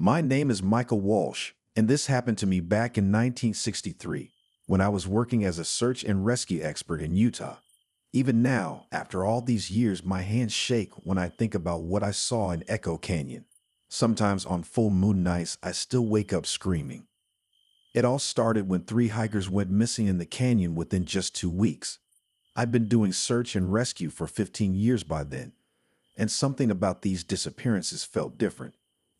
My name is Michael Walsh, and this happened to me back in 1963 when I was working as a search and rescue expert in Utah. Even now, after all these years, my hands shake when I think about what I saw in Echo Canyon. Sometimes on full moon nights, I still wake up screaming. It all started when three hikers went missing in the canyon within just 2 weeks. I'd been doing search and rescue for 15 years by then, and something about these disappearances felt different.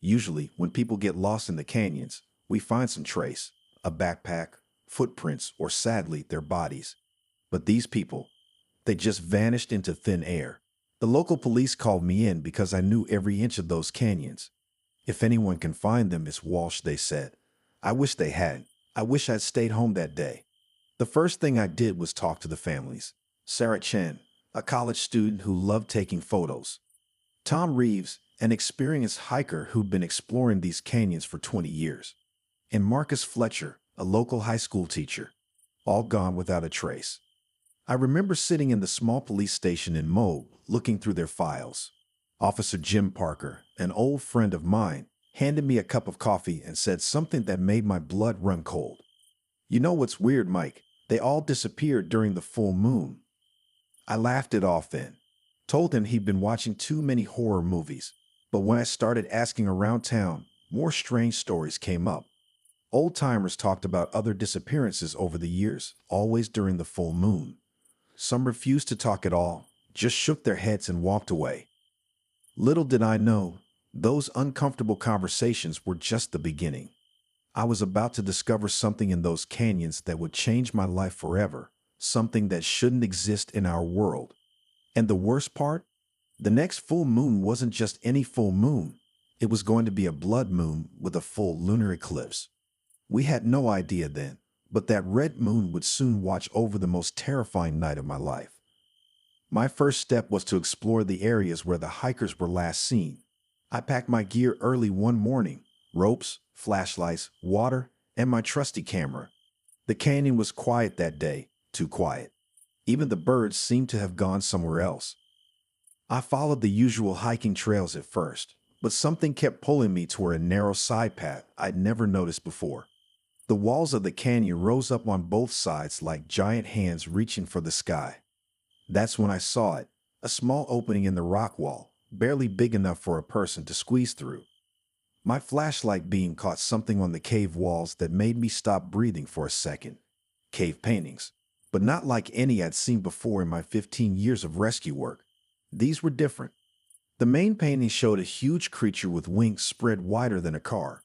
Usually, when people get lost in the canyons, we find some trace, a backpack, footprints, or sadly, their bodies. But these people, they just vanished into thin air. The local police called me in because I knew every inch of those canyons. If anyone can find them, it's Walsh, they said. I wish they had. I wish I'd stayed home that day. The first thing I did was talk to the families. Sarah Chen, a college student who loved taking photos. Tom Reeves, an experienced hiker who'd been exploring these canyons for 20 years. And Marcus Fletcher, a local high school teacher. All gone without a trace. I remember sitting in the small police station in Moog, looking through their files. Officer Jim Parker, an old friend of mine, handed me a cup of coffee and said something that made my blood run cold. You know what's weird, Mike? They all disappeared during the full moon. I laughed it off then, told him he'd been watching too many horror movies. But when I started asking around town, more strange stories came up. Old-timers talked about other disappearances over the years, always during the full moon. Some refused to talk at all, just shook their heads and walked away. Little did I know, those uncomfortable conversations were just the beginning. I was about to discover something in those canyons that would change my life forever, something that shouldn't exist in our world. And the worst part? The next full moon wasn't just any full moon. It was going to be a blood moon with a full lunar eclipse. We had no idea then, but that red moon would soon watch over the most terrifying night of my life. My first step was to explore the areas where the hikers were last seen. I packed my gear early one morning, ropes, flashlights, water, and my trusty camera. The canyon was quiet that day, too quiet. Even the birds seemed to have gone somewhere else. I followed the usual hiking trails at first, but something kept pulling me toward a narrow side path I'd never noticed before. The walls of the canyon rose up on both sides like giant hands reaching for the sky. That's when I saw it, a small opening in the rock wall, barely big enough for a person to squeeze through. My flashlight beam caught something on the cave walls that made me stop breathing for a second. Cave paintings, but not like any I'd seen before in my 15 years of rescue work. These were different. The main painting showed a huge creature with wings spread wider than a car.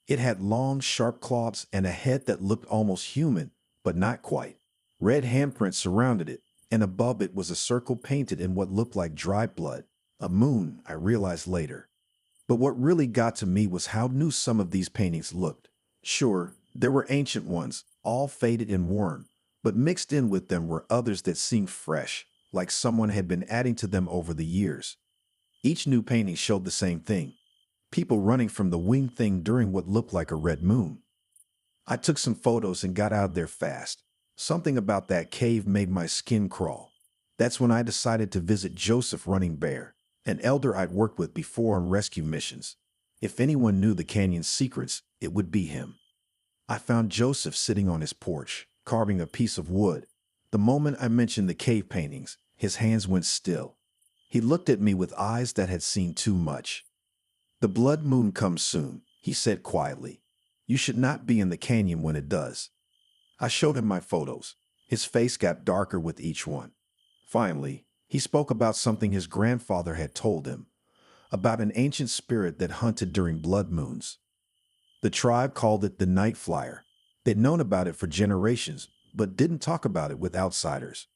It had long, sharp claws and a head that looked almost human, but not quite. Red handprints surrounded it, and above it was a circle painted in what looked like dried blood. A moon, I realized later. But what really got to me was how new some of these paintings looked. Sure, there were ancient ones, all faded and worn, but mixed in with them were others that seemed fresh, like someone had been adding to them over the years. Each new painting showed the same thing. People running from the winged thing during what looked like a red moon. I took some photos and got out of there fast. Something about that cave made my skin crawl. That's when I decided to visit Joseph Running Bear, an elder I'd worked with before on rescue missions. If anyone knew the canyon's secrets, it would be him. I found Joseph sitting on his porch, carving a piece of wood. The moment I mentioned the cave paintings, his hands went still. He looked at me with eyes that had seen too much. The blood moon comes soon, he said quietly. You should not be in the canyon when it does. I showed him my photos. His face got darker with each one. Finally, he spoke about something his grandfather had told him, about an ancient spirit that hunted during blood moons. The tribe called it the Night Flyer. They'd known about it for generations, but didn't talk about it with outsiders.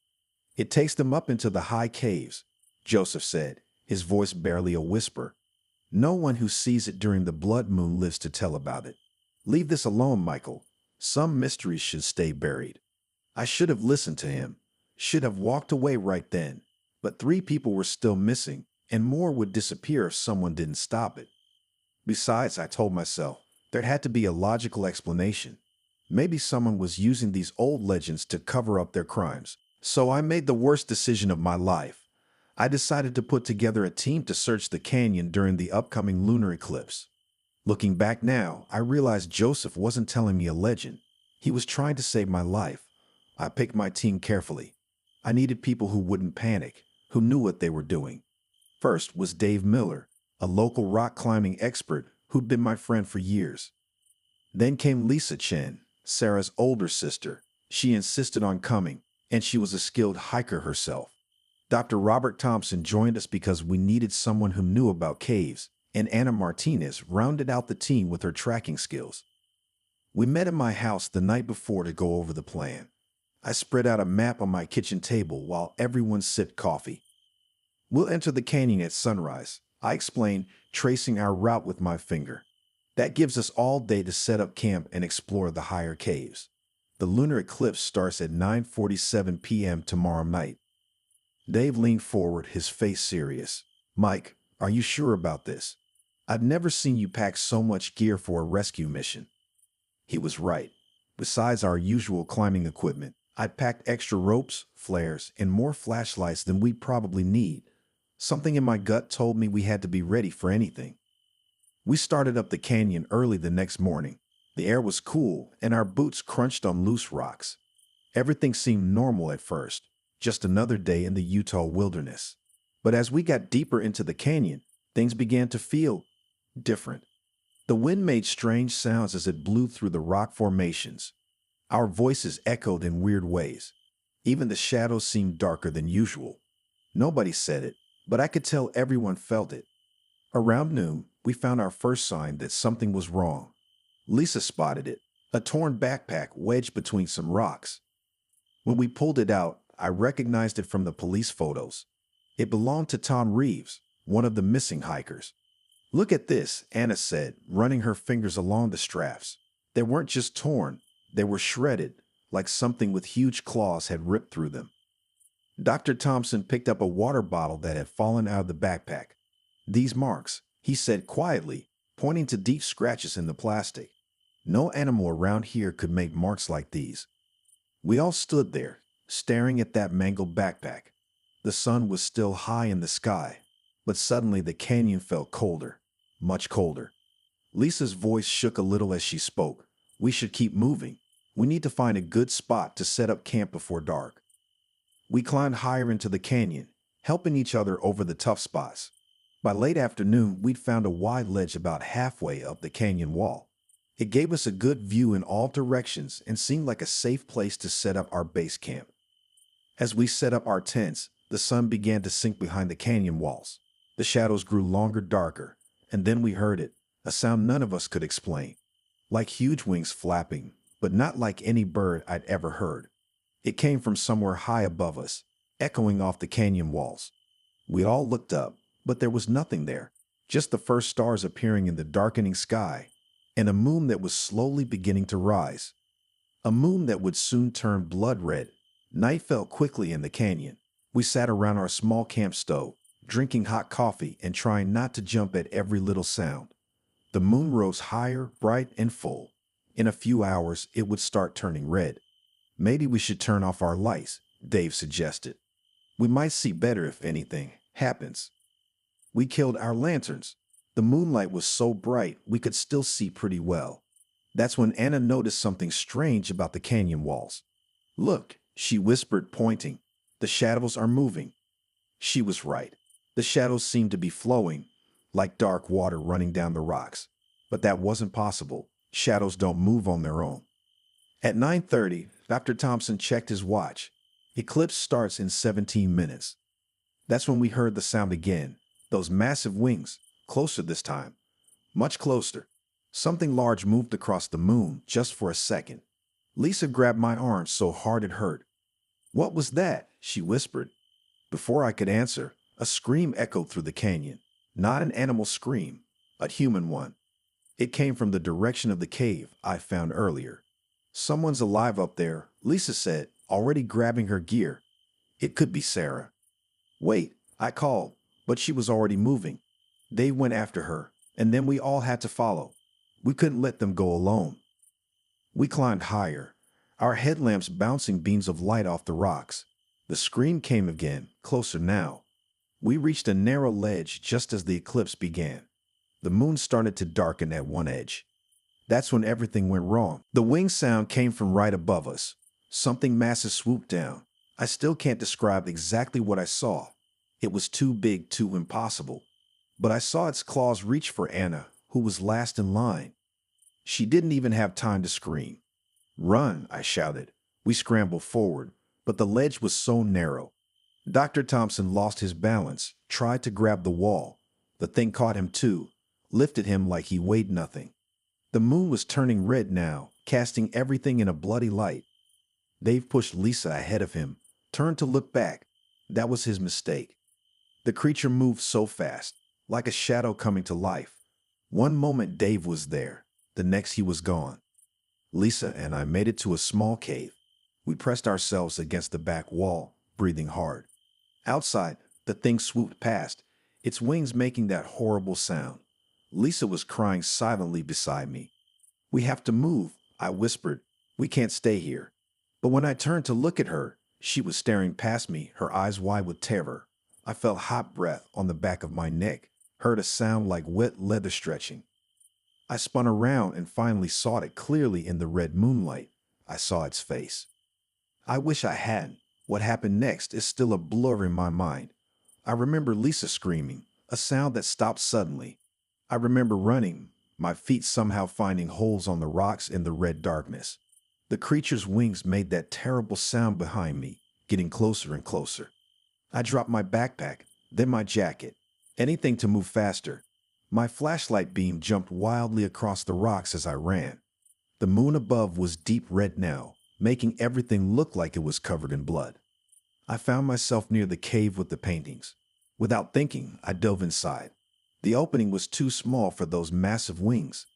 It takes them up into the high caves, Joseph said, his voice barely a whisper. No one who sees it during the blood moon lives to tell about it. Leave this alone, Michael. Some mysteries should stay buried. I should have listened to him, should have walked away right then. But 3 people were still missing, and more would disappear if someone didn't stop it. Besides, I told myself, there had to be a logical explanation. Maybe someone was using these old legends to cover up their crimes. So I made the worst decision of my life. I decided to put together a team to search the canyon during the upcoming lunar eclipse. Looking back now, I realized Joseph wasn't telling me a legend. He was trying to save my life. I picked my team carefully. I needed people who wouldn't panic, who knew what they were doing. First was Dave Miller, a local rock climbing expert who'd been my friend for years. Then came Lisa Chen, Sarah's older sister. She insisted on coming, and she was a skilled hiker herself. Dr. Robert Thompson joined us because we needed someone who knew about caves, and Anna Martinez rounded out the team with her tracking skills. We met at my house the night before to go over the plan. I spread out a map on my kitchen table while everyone sipped coffee. "We'll enter the canyon at sunrise," I explained, tracing our route with my finger. "That gives us all day to set up camp and explore the higher caves. The lunar eclipse starts at 9:47 p.m. tomorrow night." Dave leaned forward, his face serious. "Mike, are you sure about this? I've never seen you pack so much gear for a rescue mission." He was right. Besides our usual climbing equipment, I packed extra ropes, flares, and more flashlights than we'd probably need. Something in my gut told me we had to be ready for anything. We started up the canyon early the next morning. The air was cool, and our boots crunched on loose rocks. Everything seemed normal at first, just another day in the Utah wilderness. But as we got deeper into the canyon, things began to feel different. The wind made strange sounds as it blew through the rock formations. Our voices echoed in weird ways. Even the shadows seemed darker than usual. Nobody said it, but I could tell everyone felt it. Around noon, we found our first sign that something was wrong. Lisa spotted it, a torn backpack wedged between some rocks. When we pulled it out, I recognized it from the police photos. It belonged to Tom Reeves, one of the missing hikers. "Look at this," Anna said, running her fingers along the straps. They weren't just torn, they were shredded, like something with huge claws had ripped through them. Dr. Thompson picked up a water bottle that had fallen out of the backpack. "These marks," he said quietly, pointing to deep scratches in the plastic. "No animal around here could make marks like these." We all stood there, staring at that mangled backpack. The sun was still high in the sky, but suddenly the canyon felt colder, much colder. Lisa's voice shook a little as she spoke. "We should keep moving. We need to find a good spot to set up camp before dark." We climbed higher into the canyon, helping each other over the tough spots. By late afternoon, we'd found a wide ledge about halfway up the canyon wall. It gave us a good view in all directions and seemed like a safe place to set up our base camp. As we set up our tents, the sun began to sink behind the canyon walls. The shadows grew longer, darker, and then we heard it, a sound none of us could explain. Like huge wings flapping, but not like any bird I'd ever heard. It came from somewhere high above us, echoing off the canyon walls. We all looked up, but there was nothing there, just the first stars appearing in the darkening sky, and a moon that was slowly beginning to rise. A moon that would soon turn blood red. Night fell quickly in the canyon. We sat around our small camp stove, drinking hot coffee and trying not to jump at every little sound. The moon rose higher, bright and full. In a few hours, it would start turning red. "Maybe we should turn off our lights," Dave suggested. "We might see better if anything happens." We killed our lanterns. The moonlight was so bright we could still see pretty well. That's when Anna noticed something strange about the canyon walls. "Look," she whispered, pointing. "The shadows are moving." She was right. The shadows seemed to be flowing, like dark water running down the rocks. But that wasn't possible. Shadows don't move on their own. At 9:30, Dr. Thompson checked his watch. Eclipse starts in 17 minutes. That's when we heard the sound again. Those massive wings, closer this time. Much closer. Something large moved across the moon just for a second. Lisa grabbed my arm so hard it hurt. "What was that?" she whispered. Before I could answer, a scream echoed through the canyon. Not an animal scream, a human one. It came from the direction of the cave I found earlier. "Someone's alive up there," Lisa said, already grabbing her gear. "It could be Sarah." "Wait," I called, but she was already moving. They went after her, and then we all had to follow. We couldn't let them go alone. We climbed higher, our headlamps bouncing beams of light off the rocks. The scream came again, closer now. We reached a narrow ledge just as the eclipse began. The moon started to darken at one edge. That's when everything went wrong. The wing sound came from right above us. Something massive swooped down. I still can't describe exactly what I saw. It was too big, too impossible. But I saw its claws reach for Anna, who was last in line. She didn't even have time to scream. "Run!" I shouted. We scrambled forward, but the ledge was so narrow. Dr. Thompson lost his balance, tried to grab the wall. The thing caught him too, lifted him like he weighed nothing. The moon was turning red now, casting everything in a bloody light. Dave pushed Lisa ahead of him, turned to look back. That was his mistake. The creature moved so fast, like a shadow coming to life. One moment Dave was there, the next he was gone. Lisa and I made it to a small cave. We pressed ourselves against the back wall, breathing hard. Outside, the thing swooped past, its wings making that horrible sound. Lisa was crying silently beside me. "We have to move," I whispered. "We can't stay here." But when I turned to look at her, she was staring past me, her eyes wide with terror. I felt hot breath on the back of my neck, heard a sound like wet leather stretching. I spun around and finally saw it clearly in the red moonlight. I saw its face. I wish I hadn't. What happened next is still a blur in my mind. I remember Lisa screaming, a sound that stopped suddenly. I remember running, my feet somehow finding holes on the rocks in the red darkness. The creature's wings made that terrible sound behind me, getting closer and closer. I dropped my backpack, then my jacket. Anything to move faster. My flashlight beam jumped wildly across the rocks as I ran. The moon above was deep red now, making everything look like it was covered in blood. I found myself near the cave with the paintings. Without thinking, I dove inside. The opening was too small for those massive wings.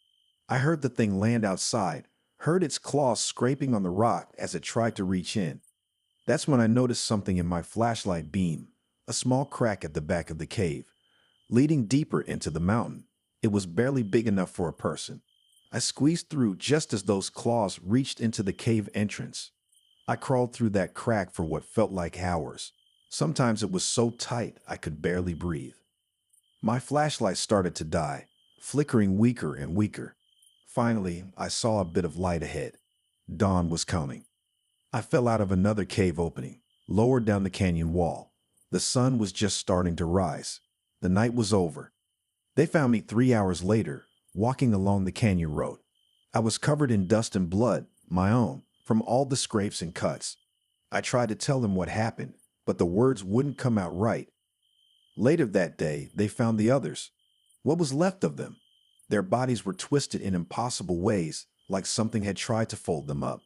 I heard the thing land outside, heard its claws scraping on the rock as it tried to reach in. That's when I noticed something in my flashlight beam, a small crack at the back of the cave, leading deeper into the mountain. It was barely big enough for a person. I squeezed through just as those claws reached into the cave entrance. I crawled through that crack for what felt like hours. Sometimes it was so tight I could barely breathe. My flashlight started to die, flickering weaker and weaker. Finally, I saw a bit of light ahead. Dawn was coming. I fell out of another cave opening, lowered down the canyon wall. The sun was just starting to rise. The night was over. They found me 3 hours later, walking along the canyon road. I was covered in dust and blood, my own, from all the scrapes and cuts. I tried to tell them what happened, but the words wouldn't come out right. Later that day, they found the others. What was left of them? Their bodies were twisted in impossible ways, like something had tried to fold them up.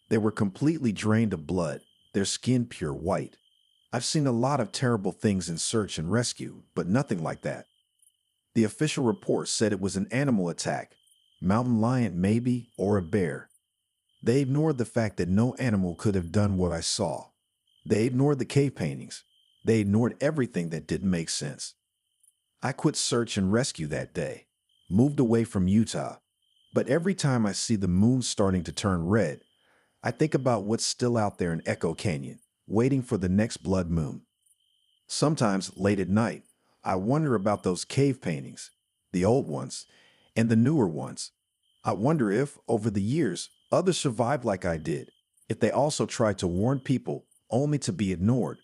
They were completely drained of blood, their skin pure white. I've seen a lot of terrible things in search and rescue, but nothing like that. The official report said it was an animal attack. Mountain lion maybe, or a bear. They ignored the fact that no animal could have done what I saw. They ignored the cave paintings. They ignored everything that didn't make sense. I quit search and rescue that day, moved away from Utah. But every time I see the moon starting to turn red, I think about what's still out there in Echo Canyon, waiting for the next blood moon. Sometimes, late at night, I wonder about those cave paintings, the old ones, and the newer ones. I wonder if, over the years, others survived like I did, if they also tried to warn people only to be ignored.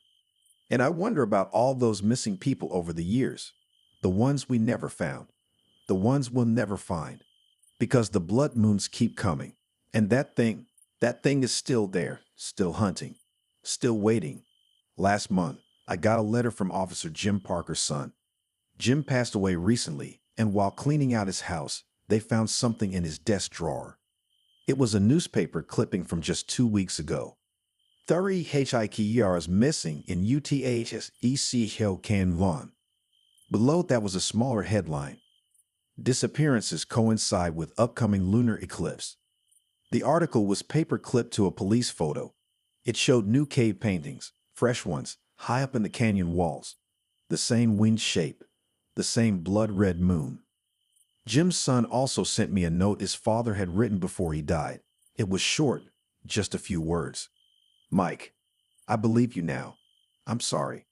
And I wonder about all those missing people over the years, the ones we never found, the ones we'll never find, because the blood moons keep coming, and that thing is still there, still hunting, still waiting. Last month, I got a letter from Officer Jim Parker's son. Jim passed away recently, and while cleaning out his house, they found something in his desk drawer. It was a newspaper clipping from just 2 weeks ago. Thuri Hikr is missing in UTHS EC Hill Can Von. Below that was a smaller headline. Disappearances coincide with upcoming lunar eclipse. The article was paper clipped to a police photo. It showed new cave paintings, fresh ones, high up in the canyon walls. The same winged shape, the same blood-red moon. Jim's son also sent me a note his father had written before he died. It was short, just a few words. "Mike, I believe you now. I'm sorry."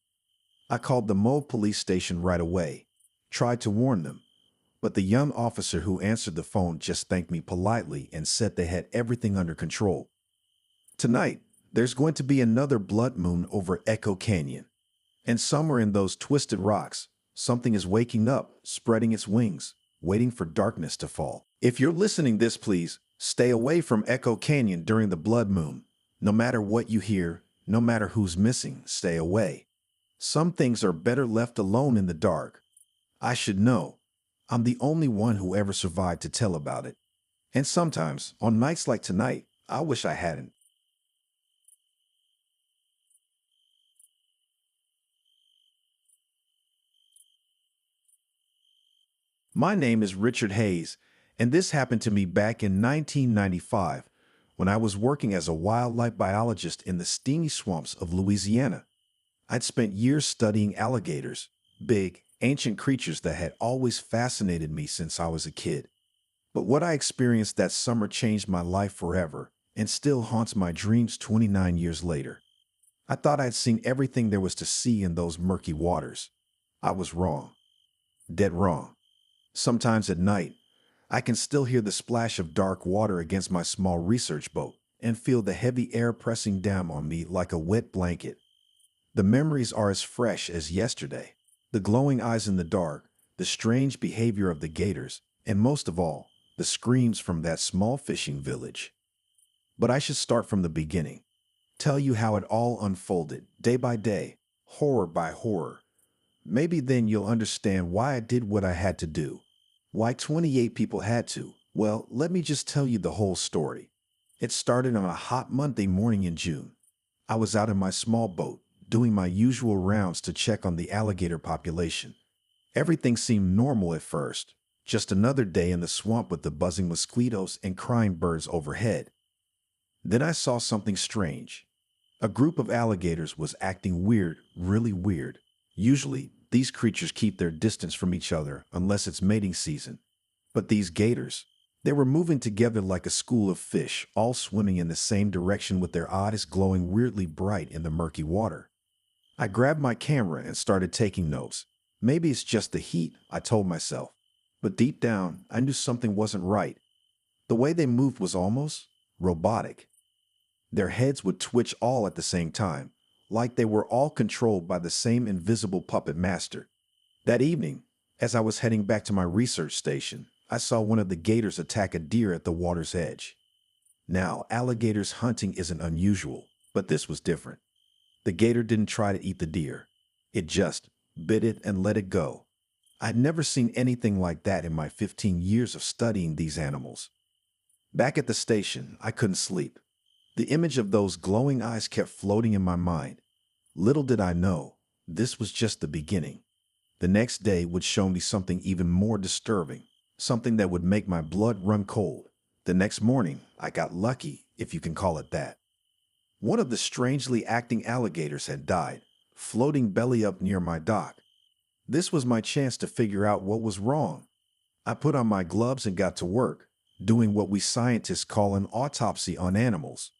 I called the Mo police station right away, tried to warn them. But the young officer who answered the phone just thanked me politely and said they had everything under control. Tonight, there's going to be another blood moon over Echo Canyon. And somewhere in those twisted rocks, something is waking up, spreading its wings, waiting for darkness to fall. If you're listening this, please stay away from Echo Canyon during the blood moon. No matter what you hear, no matter who's missing, stay away. Some things are better left alone in the dark. I should know. I'm the only one who ever survived to tell about it. And sometimes, on nights like tonight, I wish I hadn't. My name is Richard Hayes, and this happened to me back in 1995 when I was working as a wildlife biologist in the steamy swamps of Louisiana. I'd spent years studying alligators, big, ancient creatures that had always fascinated me since I was a kid. But what I experienced that summer changed my life forever and still haunts my dreams 29 years later. I thought I'd seen everything there was to see in those murky waters. I was wrong, dead wrong. Sometimes at night, I can still hear the splash of dark water against my small research boat and feel the heavy air pressing down on me like a wet blanket. The memories are as fresh as yesterday. The glowing eyes in the dark, the strange behavior of the gators, and most of all, the screams from that small fishing village. But I should start from the beginning. Tell you how it all unfolded, day by day, horror by horror. Maybe then you'll understand why I did what I had to do. Why 28 people had to. Well, let me just tell you the whole story. It started on a hot Monday morning in June. I was out in my small boat, doing my usual rounds to check on the alligator population. Everything seemed normal at first. Just another day in the swamp with the buzzing mosquitoes and crying birds overhead. Then I saw something strange. A group of alligators was acting weird, really weird. Usually, these creatures keep their distance from each other unless it's mating season. But these gators, they were moving together like a school of fish, all swimming in the same direction with their eyes glowing weirdly bright in the murky water. I grabbed my camera and started taking notes. Maybe it's just the heat, I told myself. But deep down, I knew something wasn't right. The way they moved was almost robotic. Their heads would twitch all at the same time, like they were all controlled by the same invisible puppet master. That evening, as I was heading back to my research station, I saw one of the gators attack a deer at the water's edge. Now, alligators hunting isn't unusual, but this was different. The gator didn't try to eat the deer. It just bit it and let it go. I'd never seen anything like that in my 15 years of studying these animals. Back at the station, I couldn't sleep. The image of those glowing eyes kept floating in my mind. Little did I know, this was just the beginning. The next day would show me something even more disturbing, something that would make my blood run cold. The next morning, I got lucky, if you can call it that. One of the strangely acting alligators had died, floating belly up near my dock. This was my chance to figure out what was wrong. I put on my gloves and got to work, doing what we scientists call an autopsy on animals.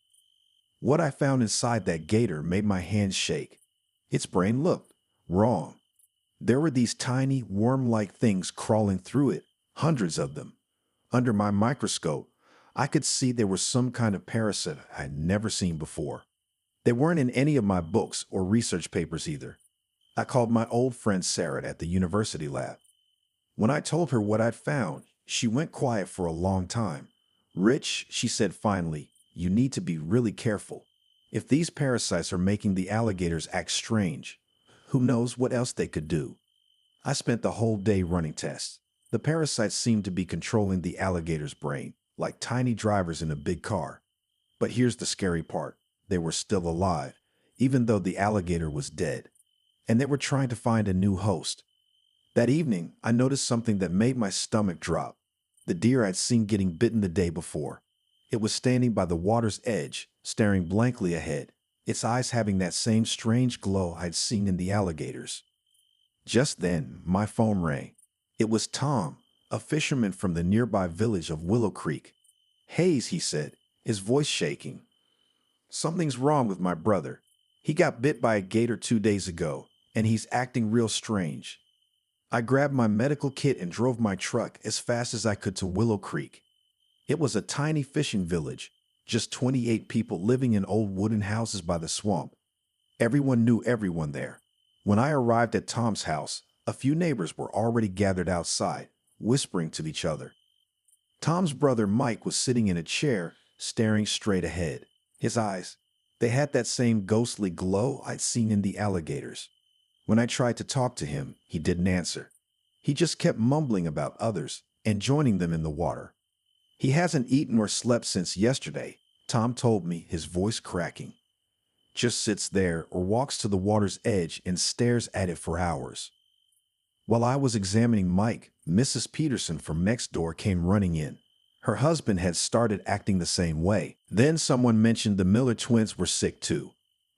What I found inside that gator made my hands shake. Its brain looked wrong. There were these tiny, worm-like things crawling through it, hundreds of them. Under my microscope, I could see there was some kind of parasite I'd never seen before. They weren't in any of my books or research papers either. I called my old friend Sarah at the university lab. When I told her what I'd found, she went quiet for a long time. Rich, she said finally, you need to be really careful. If these parasites are making the alligators act strange, who knows what else they could do? I spent the whole day running tests. The parasites seemed to be controlling the alligator's brain, like tiny drivers in a big car. But here's the scary part. They were still alive, even though the alligator was dead. And they were trying to find a new host. That evening, I noticed something that made my stomach drop. The deer I'd seen getting bitten the day before. It was standing by the water's edge, staring blankly ahead, its eyes having that same strange glow I'd seen in the alligators. Just then, my phone rang. It was Tom, a fisherman from the nearby village of Willow Creek. Hayes, he said, his voice shaking. Something's wrong with my brother. He got bit by a gator 2 days ago, and he's acting real strange. I grabbed my medical kit and drove my truck as fast as I could to Willow Creek. It was a tiny fishing village, just 28 people living in old wooden houses by the swamp. Everyone knew everyone there. When I arrived at Tom's house, a few neighbors were already gathered outside, whispering to each other. Tom's brother Mike was sitting in a chair, staring straight ahead. His eyes, they had that same ghostly glow I'd seen in the alligators. When I tried to talk to him, he didn't answer. He just kept mumbling about others and joining them in the water. He hasn't eaten or slept since yesterday, Tom told me, his voice cracking. Just sits there or walks to the water's edge and stares at it for hours. While I was examining Mike, Mrs. Peterson from next door came running in. Her husband had started acting the same way. Then someone mentioned the Miller twins were sick too.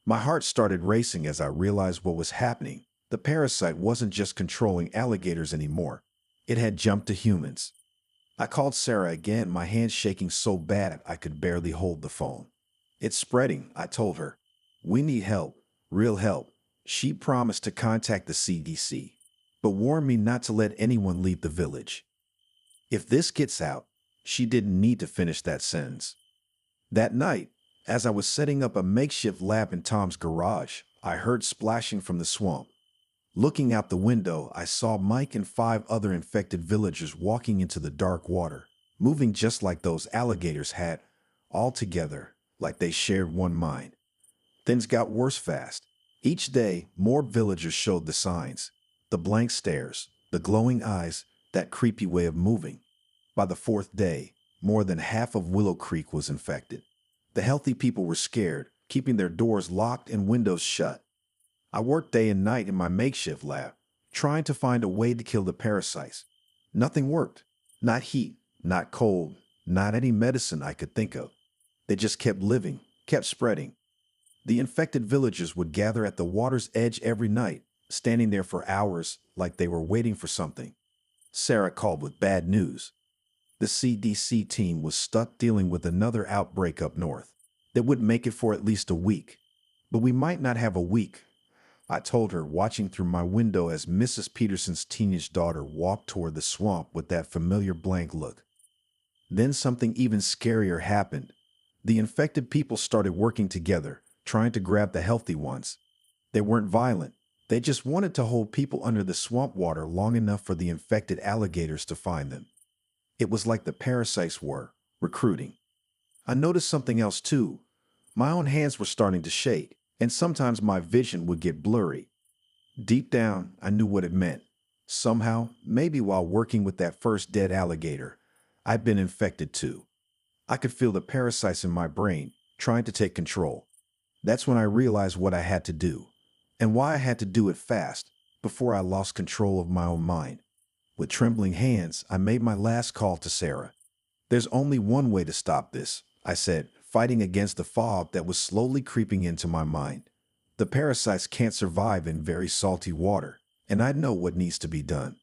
My heart started racing as I realized what was happening. The parasite wasn't just controlling alligators anymore. It had jumped to humans. I called Sarah again, my hands shaking so bad I could barely hold the phone. It's spreading, I told her. We need help, real help. She promised to contact the CDC, but warned me not to let anyone leave the village. If this gets out, she didn't need to finish that sentence. That night, as I was setting up a makeshift lab in Tom's garage, I heard splashing from the swamp. Looking out the window, I saw Mike and 5 other infected villagers walking into the dark water, moving just like those alligators had, all together, like they shared one mind. Things got worse fast. Each day, more villagers showed the signs. The blank stares, the glowing eyes, that creepy way of moving. By the 4th day, more than half of Willow Creek was infected. The healthy people were scared, keeping their doors locked and windows shut. I worked day and night in my makeshift lab, trying to find a way to kill the parasites. Nothing worked. Not heat, not cold, not any medicine I could think of. They just kept living, kept spreading. The infected villagers would gather at the water's edge every night, standing there for hours like they were waiting for something. Sarah called with bad news. The CDC team was stuck dealing with another outbreak up north that would make it for at least a week. But we might not have a week, I told her, watching through my window as Mrs. Peterson's teenage daughter walked toward the swamp with that familiar blank look. Then something even scarier happened. The infected people started working together, trying to grab the healthy ones. They weren't violent. They just wanted to hold people under the swamp water long enough for the infected alligators to find them. It was like the parasites were recruiting. I noticed something else too. My own hands were starting to shake, and sometimes my vision would get blurry. Deep down, I knew what it meant. Somehow, maybe while working with that first dead alligator, I'd been infected too. I could feel the parasites in my brain, trying to take control. That's when I realized what I had to do, and why I had to do it fast, before I lost control of my own mind. With trembling hands, I made my last call to Sarah. There's only one way to stop this, I said, fighting against the fog that was slowly creeping into my mind. The parasites can't survive in very salty water, and I know what needs to be done.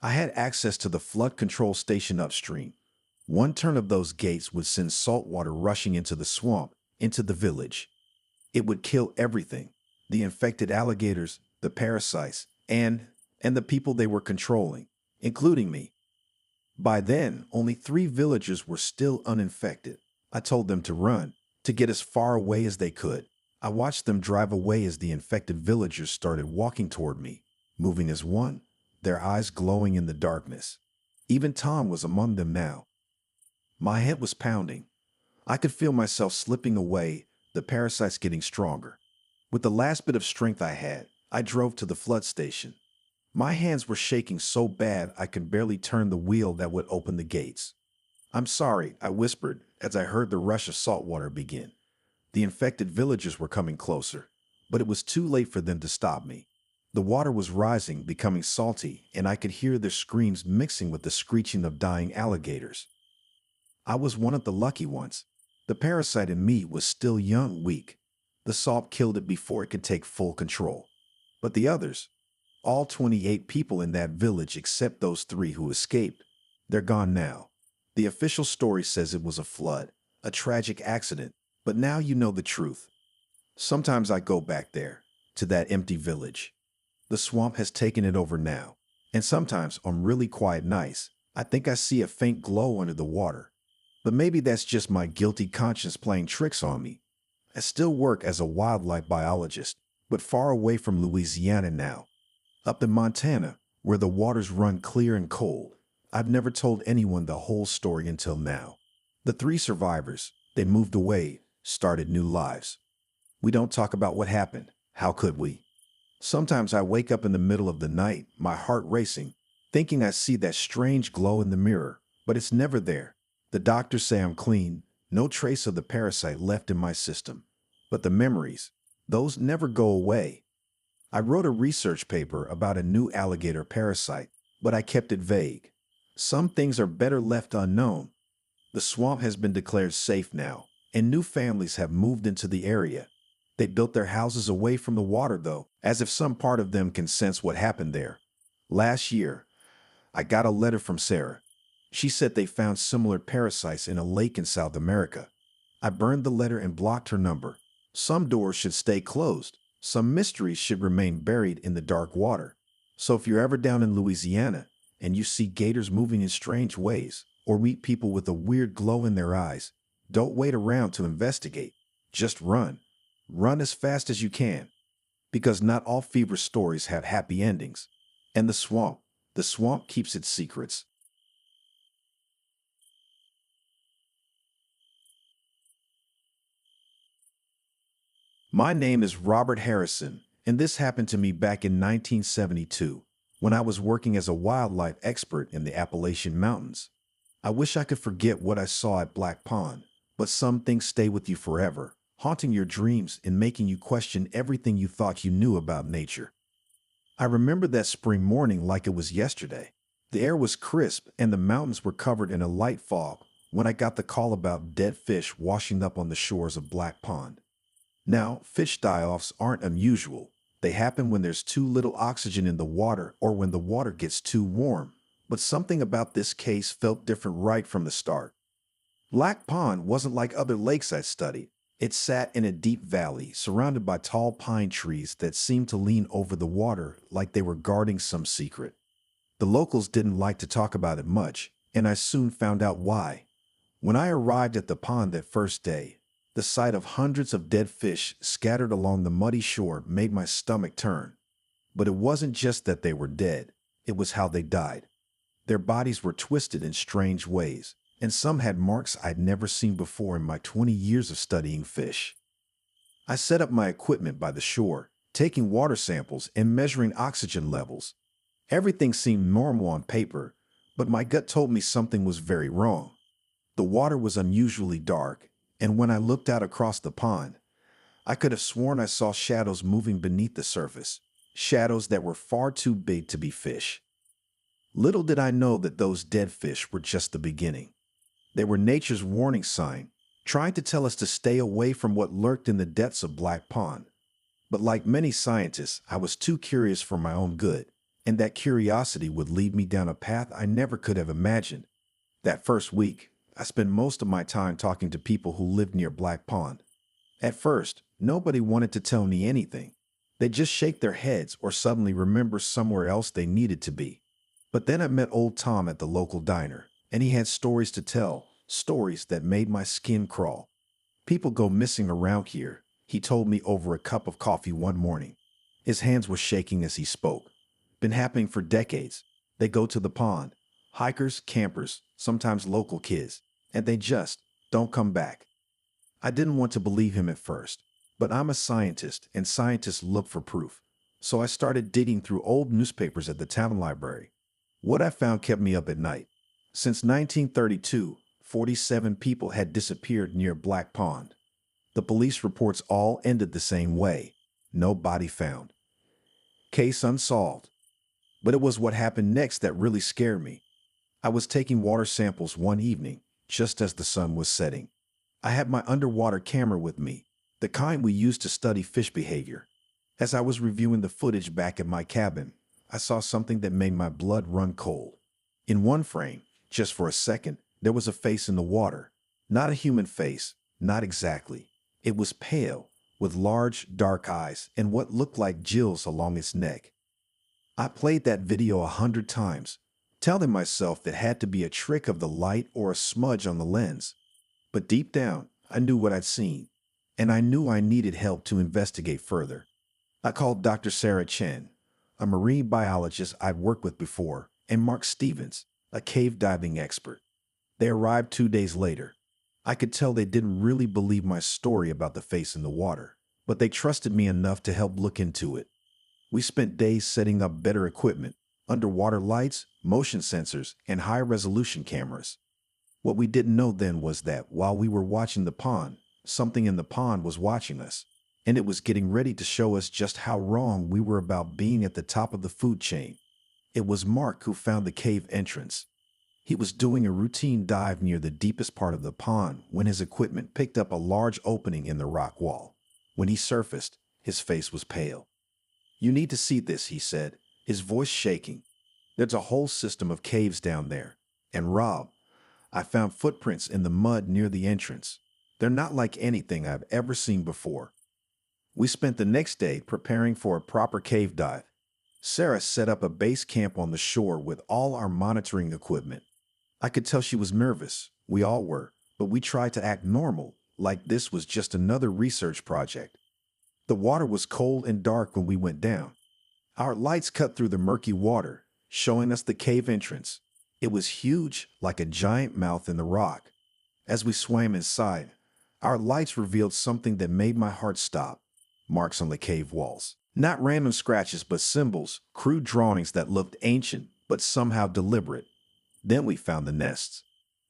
I had access to the flood control station upstream. One turn of those gates would send salt water rushing into the swamp, into the village. It would kill everything, the infected alligators, the parasites, and the people they were controlling, including me. By then, only 3 villagers were still uninfected. I told them to run, to get as far away as they could. I watched them drive away as the infected villagers started walking toward me, moving as one, their eyes glowing in the darkness. Even Tom was among them now. My head was pounding. I could feel myself slipping away, the parasites getting stronger. With the last bit of strength I had, I drove to the flood station. My hands were shaking so bad I could barely turn the wheel that would open the gates. I'm sorry, I whispered as I heard the rush of salt water begin. The infected villagers were coming closer, but it was too late for them to stop me. The water was rising, becoming salty, and I could hear their screams mixing with the screeching of dying alligators. I was one of the lucky ones. The parasite in me was still young, weak. The salt killed it before it could take full control. But the others, all 28 people in that village except those 3 who escaped, they're gone now. The official story says it was a flood, a tragic accident, but now you know the truth. Sometimes I go back there, to that empty village. The swamp has taken it over now, And sometimes on really quiet nights, I think I see a faint glow under the water. But maybe that's just my guilty conscience playing tricks on me. I still work as a wildlife biologist, but far away from Louisiana now. Up in Montana, where the waters run clear and cold. I've never told anyone the whole story until now. The three survivors, they moved away, started new lives. We don't talk about what happened. How could we? Sometimes I wake up in the middle of the night, my heart racing, thinking I see that strange glow in the mirror, but it's never there. The doctors say I'm clean, no trace of the parasite left in my system. But the memories, those never go away. I wrote a research paper about a new alligator parasite, but I kept it vague. Some things are better left unknown. The swamp has been declared safe now, and new families have moved into the area. They built their houses away from the water, though, as if some part of them can sense what happened there. Last year, I got a letter from Sarah. She said they found similar parasites in a lake in South America. I burned the letter and blocked her number. Some doors should stay closed. Some mysteries should remain buried in the dark water. So if you're ever down in Louisiana and you see gators moving in strange ways or meet people with a weird glow in their eyes, don't wait around to investigate. Just run. Run as fast as you can. Because not all fever stories have happy endings. And the swamp keeps its secrets. My name is Robert Harrison, and this happened to me back in 1972 when I was working as a wildlife expert in the Appalachian Mountains. I wish I could forget what I saw at Black Pond, but some things stay with you forever, haunting your dreams and making you question everything you thought you knew about nature. I remember that spring morning like it was yesterday. The air was crisp and the mountains were covered in a light fog when I got the call about dead fish washing up on the shores of Black Pond. Now, fish die-offs aren't unusual. They happen when there's too little oxygen in the water or when the water gets too warm. But something about this case felt different right from the start. Black Pond wasn't like other lakes I'd studied. It sat in a deep valley surrounded by tall pine trees that seemed to lean over the water like they were guarding some secret. The locals didn't like to talk about it much, and I soon found out why. When I arrived at the pond that first day, the sight of hundreds of dead fish scattered along the muddy shore made my stomach turn. But it wasn't just that they were dead, it was how they died. Their bodies were twisted in strange ways, and some had marks I'd never seen before in my 20 years of studying fish. I set up my equipment by the shore, taking water samples and measuring oxygen levels. Everything seemed normal on paper, but my gut told me something was very wrong. The water was unusually dark, and when I looked out across the pond, I could have sworn I saw shadows moving beneath the surface, shadows that were far too big to be fish. Little did I know that those dead fish were just the beginning. They were nature's warning sign, trying to tell us to stay away from what lurked in the depths of Black Pond. But like many scientists, I was too curious for my own good, and that curiosity would lead me down a path I never could have imagined. That first week, I spent most of my time talking to people who lived near Black Pond. At first, nobody wanted to tell me anything. They'd just shake their heads or suddenly remember somewhere else they needed to be. But then I met old Tom at the local diner, and he had stories to tell, stories that made my skin crawl. People go missing around here, he told me over a cup of coffee one morning. His hands were shaking as he spoke. Been happening for decades. They go to the pond. Hikers, campers, sometimes local kids. And they just don't come back. I didn't want to believe him at first, but I'm a scientist, and scientists look for proof. So I started digging through old newspapers at the town library. What I found kept me up at night. Since 1932, 47 people had disappeared near Black Pond. The police reports all ended the same way. No body found. Case unsolved. But it was what happened next that really scared me. I was taking water samples one evening, just as the sun was setting. I had my underwater camera with me, the kind we use to study fish behavior. As I was reviewing the footage back at my cabin, I saw something that made my blood run cold. In one frame, just for a second, there was a face in the water. Not a human face, not exactly. It was pale, with large, dark eyes and what looked like gills along its neck. I played that video 100 times, telling myself it had to be a trick of the light or a smudge on the lens. But deep down, I knew what I'd seen, and I knew I needed help to investigate further. I called Dr. Sarah Chen, a marine biologist I'd worked with before, and Mark Stevens, a cave diving expert. They arrived 2 days later. I could tell they didn't really believe my story about the face in the water, but they trusted me enough to help look into it. We spent days setting up better equipment, underwater lights, motion sensors, and high-resolution cameras. What we didn't know then was that while we were watching the pond, something in the pond was watching us, and it was getting ready to show us just how wrong we were about being at the top of the food chain. It was Mark who found the cave entrance. He was doing a routine dive near the deepest part of the pond when his equipment picked up a large opening in the rock wall. When he surfaced, his face was pale. "You need to see this," he said, his voice shaking. "There's a whole system of caves down there. And Rob, I found footprints in the mud near the entrance. They're not like anything I've ever seen before." We spent the next day preparing for a proper cave dive. Sarah set up a base camp on the shore with all our monitoring equipment. I could tell she was nervous. We all were, but we tried to act normal, like this was just another research project. The water was cold and dark when we went down. Our lights cut through the murky water, showing us the cave entrance. It was huge, like a giant mouth in the rock. As we swam inside, our lights revealed something that made my heart stop. Marks on the cave walls. Not random scratches, but symbols, crude drawings that looked ancient, but somehow deliberate. Then we found the nests.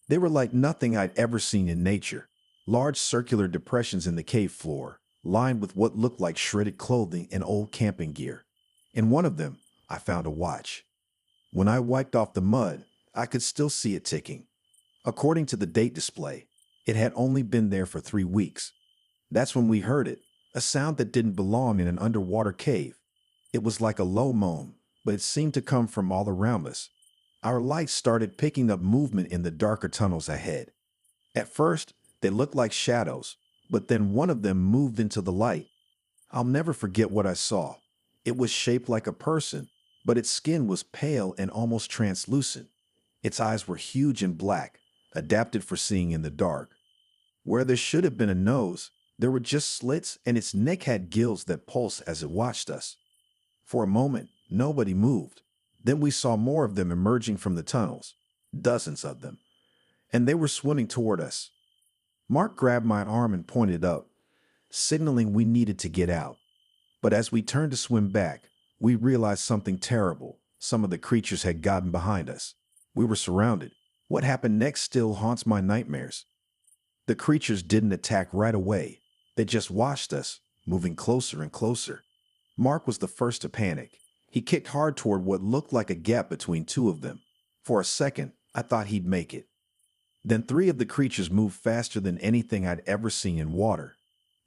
They were like nothing I'd ever seen in nature. Large circular depressions in the cave floor, lined with what looked like shredded clothing and old camping gear. In one of them, I found a watch. When I wiped off the mud, I could still see it ticking. According to the date display, it had only been there for 3 weeks. That's when we heard it, a sound that didn't belong in an underwater cave. It was like a low moan, but it seemed to come from all around us. Our lights started picking up movement in the darker tunnels ahead. At first, they looked like shadows, but then one of them moved into the light. I'll never forget what I saw. It was shaped like a person, but its skin was pale and almost translucent. Its eyes were huge and black, adapted for seeing in the dark. Where there should have been a nose, there were just slits, and its neck had gills that pulsed as it watched us. For a moment, nobody moved. Then we saw more of them emerging from the tunnels, dozens of them, and they were swimming toward us. Mark grabbed my arm and pointed up, signaling we needed to get out. But as we turned to swim back, we realized something terrible. Some of the creatures had gotten behind us. We were surrounded. What happened next still haunts my nightmares. The creatures didn't attack right away. They just watched us, moving closer and closer. Mark was the first to panic. He kicked hard toward what looked like a gap between two of them. For a second, I thought he'd make it. Then 3 of the creatures moved faster than anything I'd ever seen in water.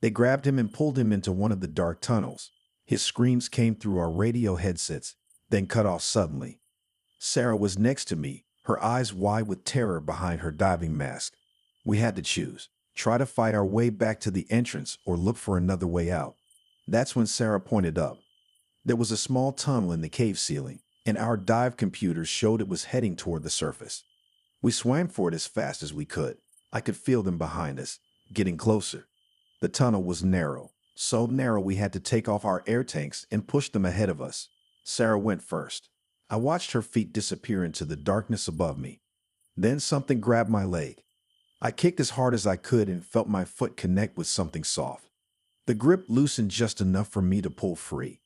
They grabbed him and pulled him into one of the dark tunnels. His screams came through our radio headsets, then cut off suddenly. Sarah was next to me, her eyes wide with terror behind her diving mask. We had to choose. Try to fight our way back to the entrance or look for another way out. That's when Sarah pointed up. There was a small tunnel in the cave ceiling, and our dive computers showed it was heading toward the surface. We swam for it as fast as we could. I could feel them behind us, getting closer. The tunnel was narrow, so narrow we had to take off our air tanks and push them ahead of us. Sarah went first. I watched her feet disappear into the darkness above me. Then something grabbed my leg. I kicked as hard as I could and felt my foot connect with something soft. The grip loosened just enough for me to pull free.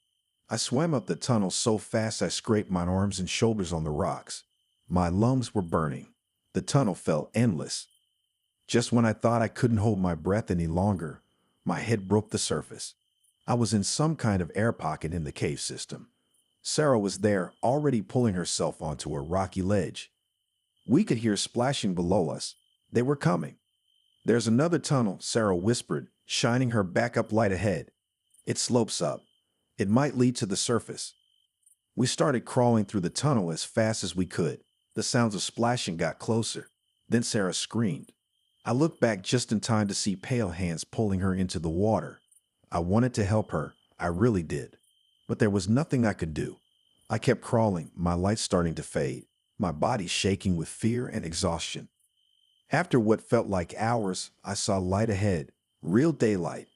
I swam up the tunnel so fast I scraped my arms and shoulders on the rocks. My lungs were burning. The tunnel felt endless. Just when I thought I couldn't hold my breath any longer, my head broke the surface. I was in some kind of air pocket in the cave system. Sarah was there, already pulling herself onto a rocky ledge. We could hear splashing below us. They were coming. "There's another tunnel," Sarah whispered, shining her backup light ahead. "It slopes up. It might lead to the surface." We started crawling through the tunnel as fast as we could. The sounds of splashing got closer. Then Sarah screamed. I looked back just in time to see pale hands pulling her into the water. I wanted to help her. I really did. But there was nothing I could do. I kept crawling, my light starting to fade, my body shaking with fear and exhaustion. After what felt like hours, I saw light ahead, real daylight.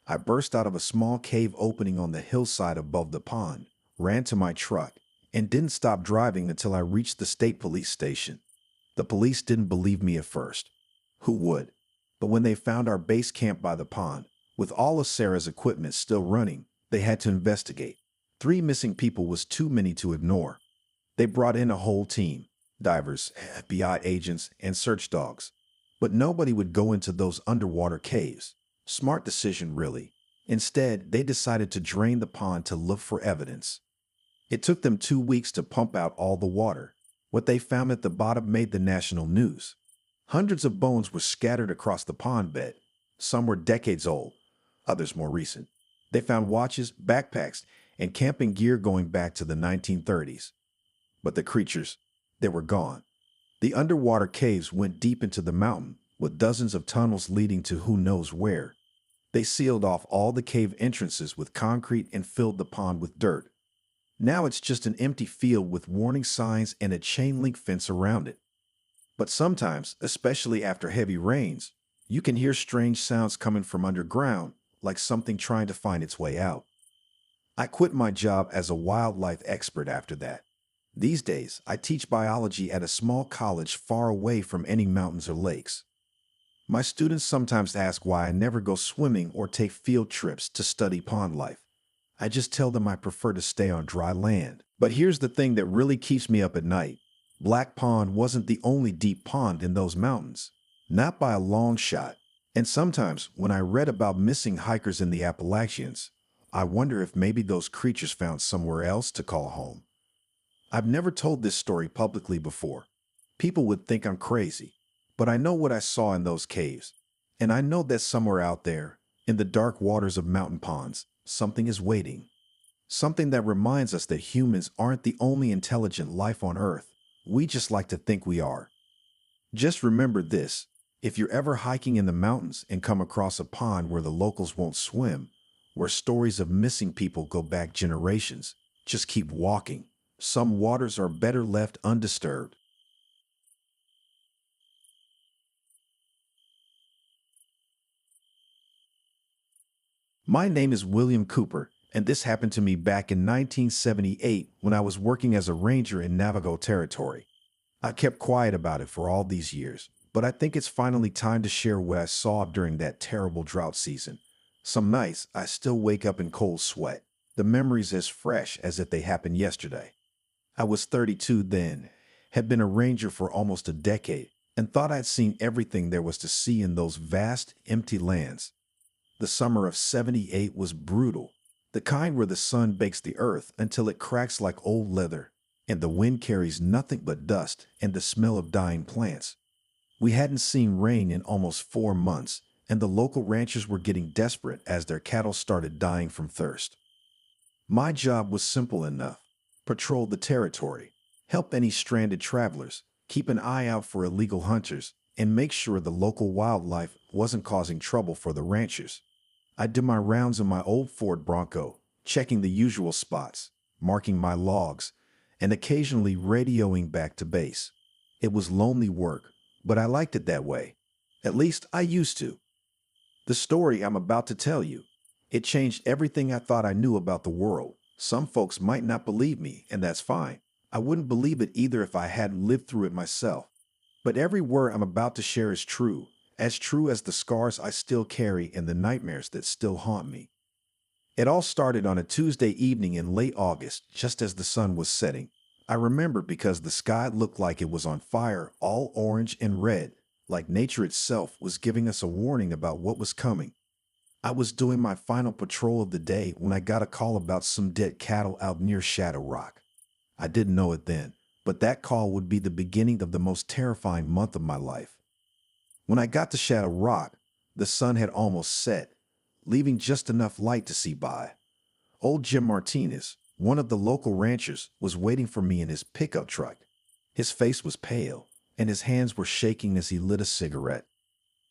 I burst out of a small cave opening on the hillside above the pond, ran to my truck, and didn't stop driving until I reached the state police station. The police didn't believe me at first. Who would? But when they found our base camp by the pond, with all of Sarah's equipment still running, they had to investigate. 3 missing people was too many to ignore. They brought in a whole team, divers, FBI agents, and search dogs. But nobody would go into those underwater caves. Smart decision, really. Instead, they decided to drain the pond to look for evidence. It took them 2 weeks to pump out all the water. What they found at the bottom made the national news. Hundreds of bones were scattered across the pond bed. Some were decades old, others more recent. They found watches, backpacks, and camping gear going back to the 1930s. But the creatures, they were gone. The underwater caves went deep into the mountain, with dozens of tunnels leading to who knows where. They sealed off all the cave entrances with concrete and filled the pond with dirt. Now it's just an empty field with warning signs and a chain link fence around it. But sometimes, especially after heavy rains, you can hear strange sounds coming from underground, like something trying to find its way out. I quit my job as a wildlife expert after that. These days, I teach biology at a small college far away from any mountains or lakes. My students sometimes ask why I never go swimming or take field trips to study pond life. I just tell them I prefer to stay on dry land. But here's the thing that really keeps me up at night. Black Pond wasn't the only deep pond in those mountains. Not by a long shot. And sometimes, when I read about missing hikers in the Appalachians, I wonder if maybe those creatures found somewhere else to call home. I've never told this story publicly before. People would think I'm crazy. But I know what I saw in those caves. And I know that somewhere out there, in the dark waters of mountain ponds, something is waiting. Something that reminds us that humans aren't the only intelligent life on Earth. We just like to think we are. Just remember this. If you're ever hiking in the mountains and come across a pond where the locals won't swim, where stories of missing people go back generations, just keep walking. Some waters are better left undisturbed. My name is William Cooper, and this happened to me back in 1978 when I was working as a ranger in Navajo Territory. I kept quiet about it for all these years, but I think it's finally time to share what I saw during that terrible drought season. Some nights, I still wake up in cold sweat, the memories as fresh as if they happened yesterday. I was 32 then, had been a ranger for almost a decade, and thought I'd seen everything there was to see in those vast, empty lands. The summer of '78 was brutal, the kind where the sun bakes the earth until it cracks like old leather, and the wind carries nothing but dust and the smell of dying plants. We hadn't seen rain in almost 4 months, and the local ranchers were getting desperate as their cattle started dying from thirst. My job was simple enough. Patrol the territory, help any stranded travelers, keep an eye out for illegal hunters, and make sure the local wildlife wasn't causing trouble for the ranchers. I'd do my rounds in my old Ford Bronco, checking the usual spots, marking my logs, and occasionally radioing back to base. It was lonely work, but I liked it that way. At least I used to. The story I'm about to tell you, it changed everything I thought I knew about the world. Some folks might not believe me, and that's fine. I wouldn't believe it either if I hadn't lived through it myself. But every word I'm about to share is true as the scars I still carry and the nightmares that still haunt me. It all started on a Tuesday evening in late August, just as the sun was setting. I remember because the sky looked like it was on fire, all orange and red, like nature itself was giving us a warning about what was coming. I was doing my final patrol of the day when I got a call about some dead cattle out near Shadow Rock. I didn't know it then, but that call would be the beginning of the most terrifying month of my life. When I got to Shadow Rock, the sun had almost set, leaving just enough light to see by. Old Jim Martinez, one of the local ranchers, was waiting for me in his pickup truck. His face was pale, and his hands were shaking as he lit a cigarette.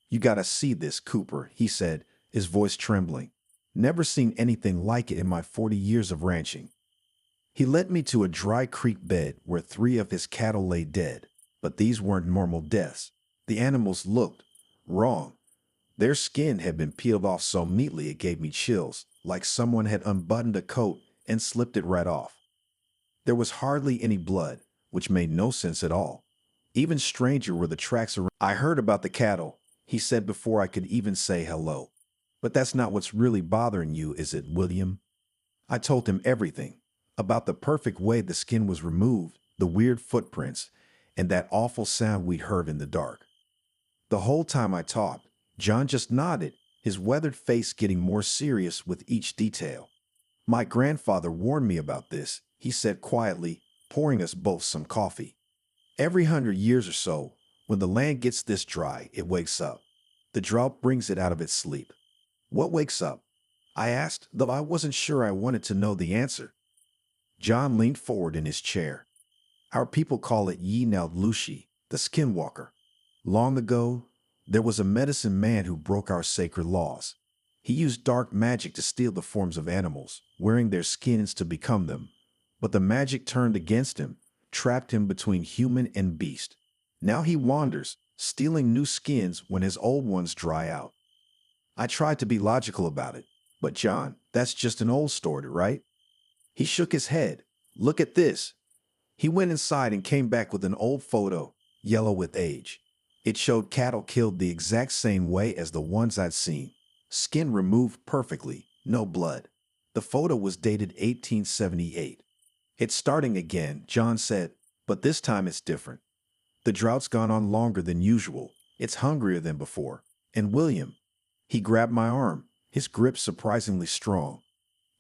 "You gotta see this, Cooper," he said, his voice trembling. "Never seen anything like it in my 40 years of ranching." He led me to a dry creek bed where three of his cattle lay dead, but these weren't normal deaths. The animals looked wrong. Their skin had been peeled off so neatly it gave me chills, like someone had unbuttoned a coat and slipped it right off. There was hardly any blood, which made no sense at all. Even stranger were the tracks around. I heard about the cattle, he said before I could even say hello. But that's not what's really bothering you, is it, William? I told him everything about the perfect way the skin was removed, the weird footprints, and that awful sound we'd heard in the dark. The whole time I talked, John just nodded, his weathered face getting more serious with each detail. My grandfather warned me about this, he said quietly, pouring us both some coffee. Every 100 years or so, when the land gets this dry, it wakes up. The drought brings it out of its sleep. What wakes up? I asked, though I wasn't sure I wanted to know the answer. John leaned forward in his chair. Our people call it Yi Neld Lushi, the skinwalker. Long ago, there was a medicine man who broke our sacred laws. He used dark magic to steal the forms of animals, wearing their skins to become them. But the magic turned against him, trapped him between human and beast. Now he wanders, stealing new skins when his old ones dry out. I tried to be logical about it, but John, that's just an old story, right? He shook his head. Look at this. He went inside and came back with an old photo, yellow with age. It showed cattle killed the exact same way as the ones I'd seen. Skin removed perfectly, no blood. The photo was dated 1878. It's starting again, John said, but this time it's different. The drought's gone on longer than usual. It's hungrier than before. And William, he grabbed my arm, his grip surprisingly strong.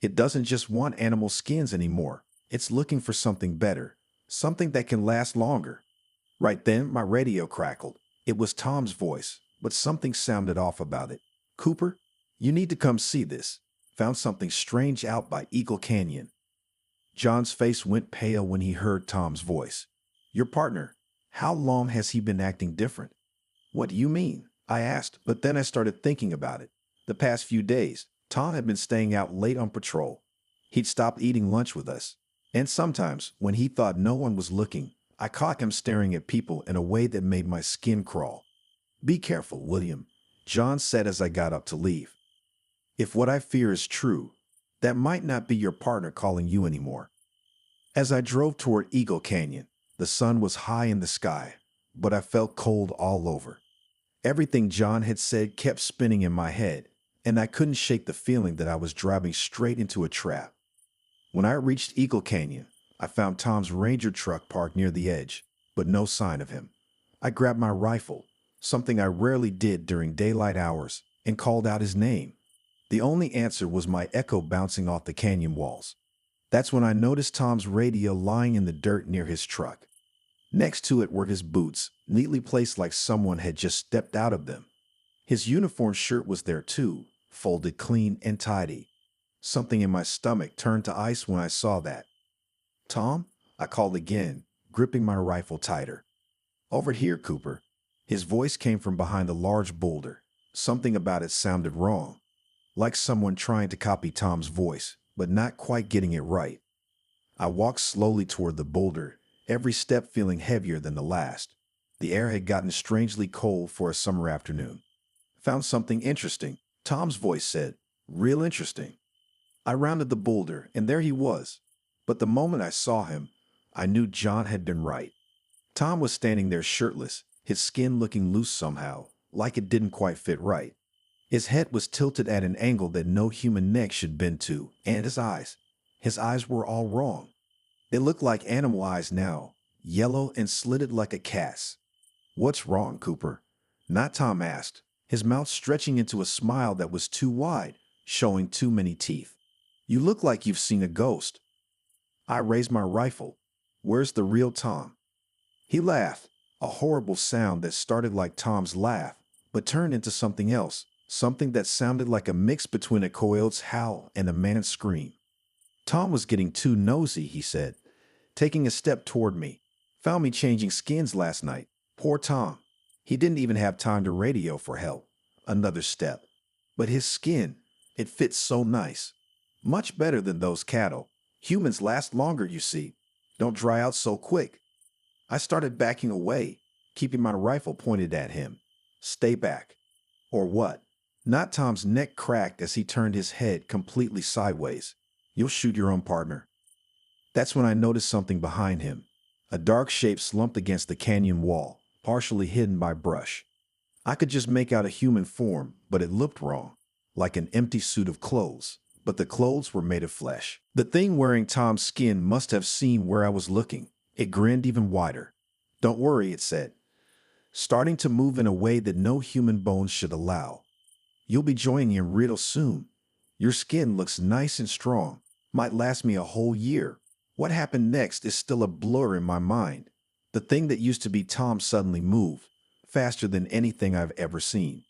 It doesn't just want animal skins anymore. It's looking for something better, something that can last longer. Right then, my radio crackled. It was Tom's voice, but something sounded off about it. Cooper, you need to come see this. Found something strange out by Eagle Canyon. John's face went pale when he heard Tom's voice. Your partner, how long has he been acting different? What do you mean? I asked, but then I started thinking about it. The past few days, Tom had been staying out late on patrol. He'd stopped eating lunch with us. And sometimes, when he thought no one was looking, I caught him staring at people in a way that made my skin crawl. Be careful, William, John said as I got up to leave. If what I fear is true, that might not be your partner calling you anymore. As I drove toward Eagle Canyon, the sun was high in the sky, but I felt cold all over. Everything John had said kept spinning in my head, and I couldn't shake the feeling that I was driving straight into a trap. When I reached Eagle Canyon, I found Tom's Ranger truck parked near the edge, but no sign of him. I grabbed my rifle, something I rarely did during daylight hours, and called out his name. The only answer was my echo bouncing off the canyon walls. That's when I noticed Tom's radio lying in the dirt near his truck. Next to it were his boots, neatly placed like someone had just stepped out of them. His uniform shirt was there too, folded clean and tidy. Something in my stomach turned to ice when I saw that. Tom? I called again, gripping my rifle tighter. Over here, Cooper. His voice came from behind a large boulder. Something about it sounded wrong. Like someone trying to copy Tom's voice, but not quite getting it right. I walked slowly toward the boulder, every step feeling heavier than the last. The air had gotten strangely cold for a summer afternoon. Found something interesting, Tom's voice said. Real interesting. I rounded the boulder, and there he was. But the moment I saw him, I knew John had been right. Tom was standing there shirtless, his skin looking loose somehow, like it didn't quite fit right. His head was tilted at an angle that no human neck should bend to, and his eyes were all wrong. They looked like animal eyes now, yellow and slitted like a cat's. What's wrong, Cooper? Not Tom asked, his mouth stretching into a smile that was too wide, showing too many teeth. You look like you've seen a ghost. I raised my rifle. Where's the real Tom? He laughed, a horrible sound that started like Tom's laugh, but turned into something else. Something that sounded like a mix between a coyote's howl and a man's scream. Tom was getting too nosy, he said, taking a step toward me. Found me changing skins last night. Poor Tom. He didn't even have time to radio for help. Another step. But his skin, it fits so nice. Much better than those cattle. Humans last longer, you see. Don't dry out so quick. I started backing away, keeping my rifle pointed at him. Stay back. Or what? Not Tom's neck cracked as he turned his head completely sideways. You'll shoot your own partner. That's when I noticed something behind him. A dark shape slumped against the canyon wall, partially hidden by brush. I could just make out a human form, but it looked wrong, like an empty suit of clothes. But the clothes were made of flesh. The thing wearing Tom's skin must have seen where I was looking. It grinned even wider. Don't worry, it said, starting to move in a way that no human bones should allow. You'll be joining him real soon. Your skin looks nice and strong. Might last me a whole year. What happened next is still a blur in my mind. The thing that used to be Tom suddenly moved, faster than anything I've ever seen.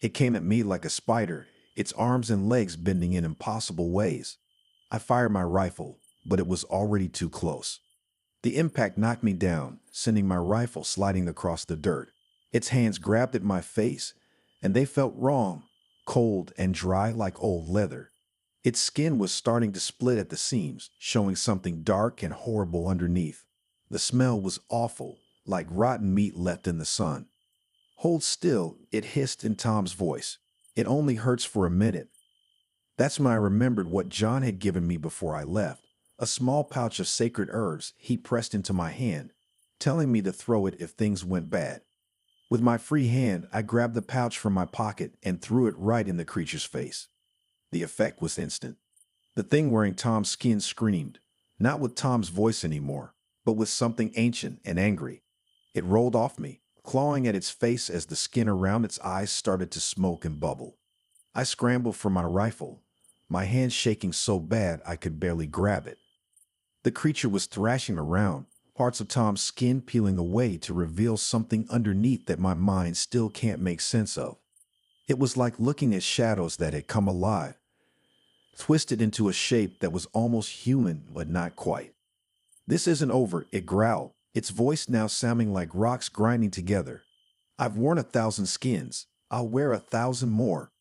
It came at me like a spider, its arms and legs bending in impossible ways. I fired my rifle, but it was already too close. The impact knocked me down, sending my rifle sliding across the dirt. Its hands grabbed at my face, and they felt wrong, cold and dry like old leather. Its skin was starting to split at the seams, showing something dark and horrible underneath. The smell was awful, like rotten meat left in the sun. Hold still, it hissed in Tom's voice. It only hurts for a minute. That's when I remembered what John had given me before I left. A small pouch of sacred herbs he pressed into my hand, telling me to throw it if things went bad. With my free hand, I grabbed the pouch from my pocket and threw it right in the creature's face. The effect was instant. The thing wearing Tom's skin screamed, not with Tom's voice anymore, but with something ancient and angry. It rolled off me, clawing at its face as the skin around its eyes started to smoke and bubble. I scrambled for my rifle, my hand shaking so bad I could barely grab it. The creature was thrashing around, parts of Tom's skin peeling away to reveal something underneath that my mind still can't make sense of. It was like looking at shadows that had come alive, twisted into a shape that was almost human but not quite. This isn't over, it growled, its voice now sounding like rocks grinding together. I've worn 1,000 skins. I'll wear 1,000 more.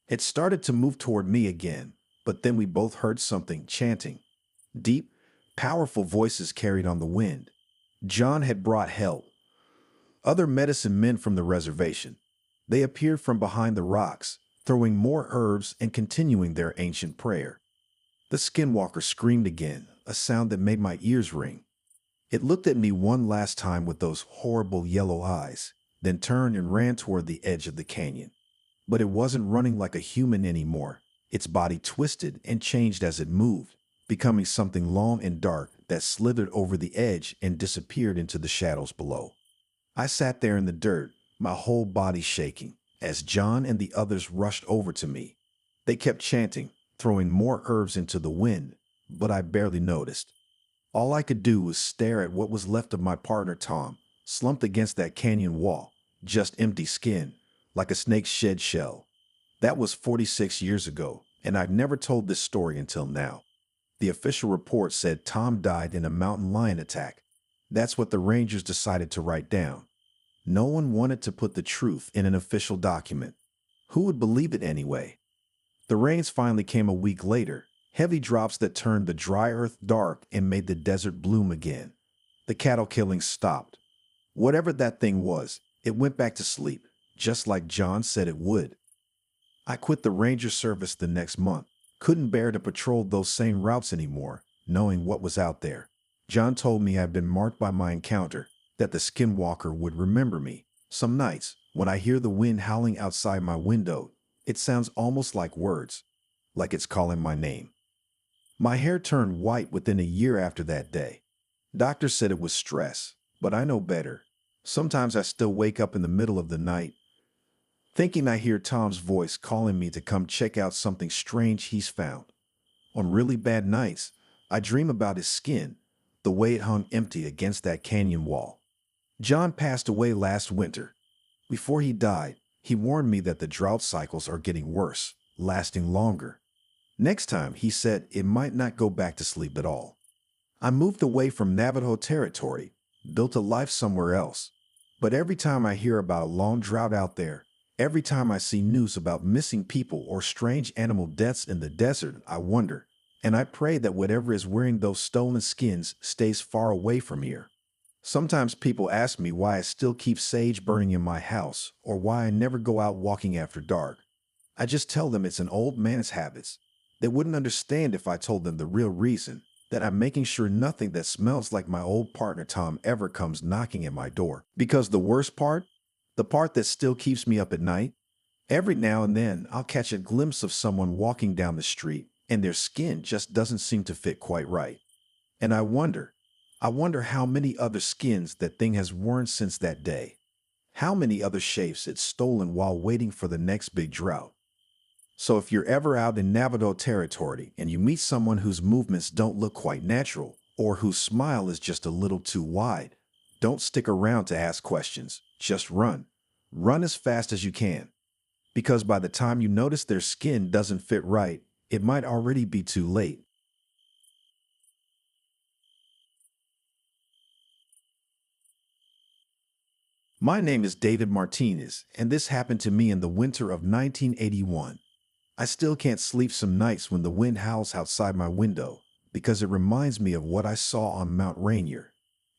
It started to move toward me again, but then we both heard something chanting. Deep, powerful voices carried on the wind. John had brought help. Other medicine men from the reservation. They appeared from behind the rocks, throwing more herbs and continuing their ancient prayer. The skinwalker screamed again, a sound that made my ears ring. It looked at me one last time with those horrible yellow eyes, then turned and ran toward the edge of the canyon. But it wasn't running like a human anymore. Its body twisted and changed as it moved, becoming something long and dark that slithered over the edge and disappeared into the shadows below. I sat there in the dirt, my whole body shaking, as John and the others rushed over to me. They kept chanting, throwing more herbs into the wind, but I barely noticed. All I could do was stare at what was left of my partner Tom, slumped against that canyon wall, just empty skin, like a snake's shed shell. That was 46 years ago, and I've never told this story until now. The official report said Tom died in a mountain lion attack. That's what the Rangers decided to write down. No one wanted to put the truth in an official document. Who would believe it anyway? The rains finally came a week later, heavy drops that turned the dry earth dark and made the desert bloom again. The cattle killing stopped. Whatever that thing was, it went back to sleep, just like John said it would. I quit the ranger service the next month. Couldn't bear to patrol those same routes anymore, knowing what was out there. John told me I'd been marked by my encounter, that the skinwalker would remember me. Some nights, when I hear the wind howling outside my window, it sounds almost like words, like it's calling my name. My hair turned white within a year after that day. Doctor said it was stress, but I know better. Sometimes I still wake up in the middle of the night, thinking I hear Tom's voice calling me to come check out something strange he's found. On really bad nights, I dream about his skin, the way it hung empty against that canyon wall. John passed away last winter. Before he died, he warned me that the drought cycles are getting worse, lasting longer. Next time, he said it might not go back to sleep at all. I moved away from Navajo territory, built a life somewhere else. But every time I hear about a long drought out there, every time I see news about missing people or strange animal deaths in the desert, I wonder, And I pray that whatever is wearing those stolen skins stays far away from here. Sometimes people ask me why I still keep sage burning in my house or why I never go out walking after dark. I just tell them it's an old man's habits. They wouldn't understand if I told them the real reason, that I'm making sure nothing that smells like my old partner Tom ever comes knocking at my door. Because the worst part, the part that still keeps me up at night, every now and then I'll catch a glimpse of someone walking down the street and their skin just doesn't seem to fit quite right. And I wonder how many other skins that thing has worn since that day. How many other shapes it's stolen while waiting for the next big drought. So if you're ever out in Navajo territory and you meet someone whose movements don't look quite natural or whose smile is just a little too wide, don't stick around to ask questions. Just run. Run as fast as you can. Because by the time you notice their skin doesn't fit right, it might already be too late. My name is David Martinez, and this happened to me in the winter of 1981. I still can't sleep some nights when the wind howls outside my window because it reminds me of what I saw on Mount Rainier.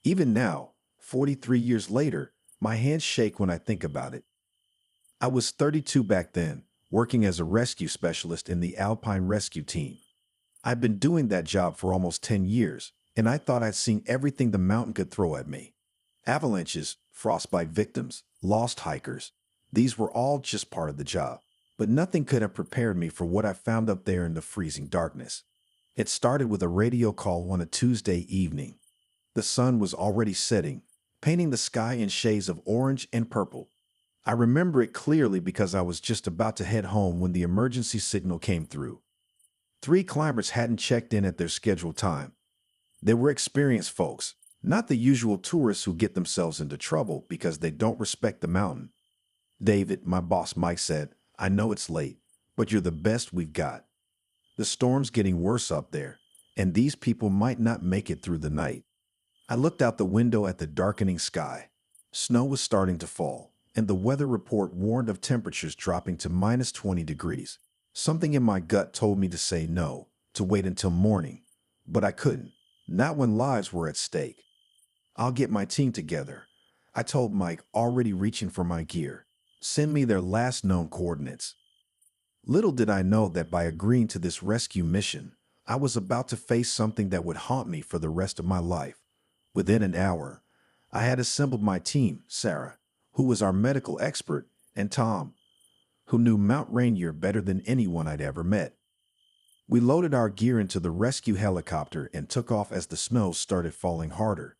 Even now, 43 years later, my hands shake when I think about it. I was 32 back then, working as a rescue specialist in the Alpine Rescue Team. I've been doing that job for almost 10 years, and I thought I'd seen everything the mountain could throw at me. Avalanches, frostbite victims, lost hikers. These were all just part of the job. But nothing could have prepared me for what I found up there in the freezing darkness. It started with a radio call on a Tuesday evening. The sun was already setting, painting the sky in shades of orange and purple. I remember it clearly because I was just about to head home when the emergency signal came through. Three climbers hadn't checked in at their scheduled time. They were experienced folks, not the usual tourists who get themselves into trouble because they don't respect the mountain. David, my boss Mike said, I know it's late, but you're the best we've got. The storm's getting worse up there, and these people might not make it through the night. I looked out the window at the darkening sky. Snow was starting to fall, and the weather report warned of temperatures dropping to minus 20 degrees. Something in my gut told me to say no, to wait until morning, but I couldn't, not when lives were at stake. I'll get my team together, I told Mike, already reaching for my gear. Send me their last known coordinates. Little did I know that by agreeing to this rescue mission, I was about to face something that would haunt me for the rest of my life. Within an hour, I had assembled my team, Sarah, who was our medical expert, and Tom, who knew Mount Rainier better than anyone I'd ever met. We loaded our gear into the rescue helicopter and took off as the snow started falling harder.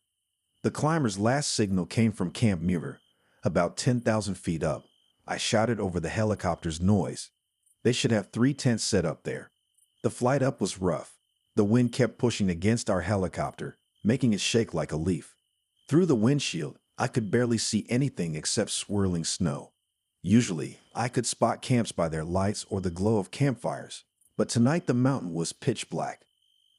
The climber's last signal came from Camp Muir, about 10,000 feet up. I shouted over the helicopter's noise. They should have 3 tents set up there. The flight up was rough. The wind kept pushing against our helicopter, making it shake like a leaf. Through the windshield, I could barely see anything except swirling snow. Usually, I could spot camps by their lights or the glow of campfires, but tonight the mountain was pitch black.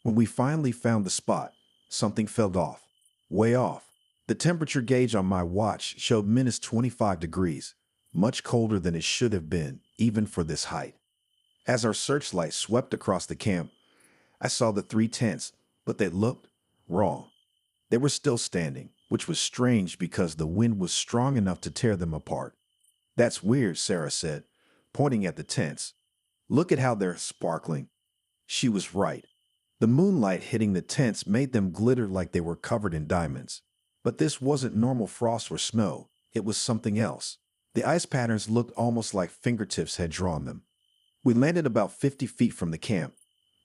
When we finally found the spot, something fell off. Way off. The temperature gauge on my watch showed minus 25 degrees, much colder than it should have been, even for this height. As our searchlight swept across the camp, I saw the 3 tents, but they looked wrong. They were still standing, which was strange because the wind was strong enough to tear them apart. That's weird, Sarah said, pointing at the tents. Look at how they're sparkling. She was right. The moonlight hitting the tents made them glitter like they were covered in diamonds. But this wasn't normal frost or snow. It was something else. The ice patterns looked almost like fingertips had drawn them. We landed about 50 feet from the camp.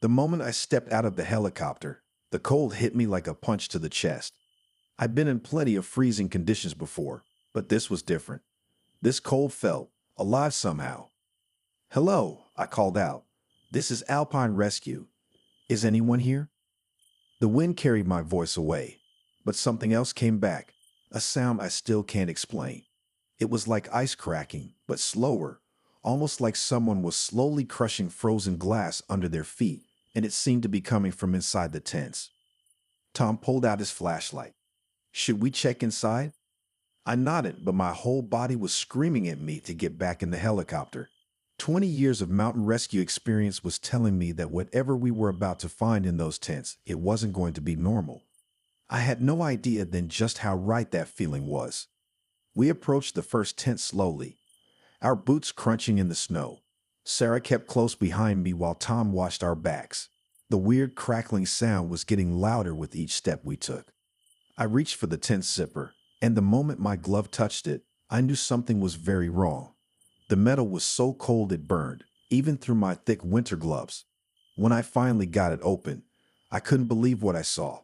The moment I stepped out of the helicopter, the cold hit me like a punch to the chest. I'd been in plenty of freezing conditions before, but this was different. This cold felt alive somehow. Hello, I called out. This is Alpine Rescue. Is anyone here? The wind carried my voice away, but something else came back, a sound I still can't explain. It was like ice cracking, but slower, almost like someone was slowly crushing frozen glass under their feet, and it seemed to be coming from inside the tents. Tom pulled out his flashlight. Should we check inside? I nodded, but my whole body was screaming at me to get back in the helicopter. 20 years of mountain rescue experience was telling me that whatever we were about to find in those tents, it wasn't going to be normal. I had no idea then just how right that feeling was. We approached the first tent slowly, our boots crunching in the snow. Sarah kept close behind me while Tom watched our backs. The weird crackling sound was getting louder with each step we took. I reached for the tent zipper, and the moment my glove touched it, I knew something was very wrong. The metal was so cold it burned, even through my thick winter gloves. When I finally got it open, I couldn't believe what I saw.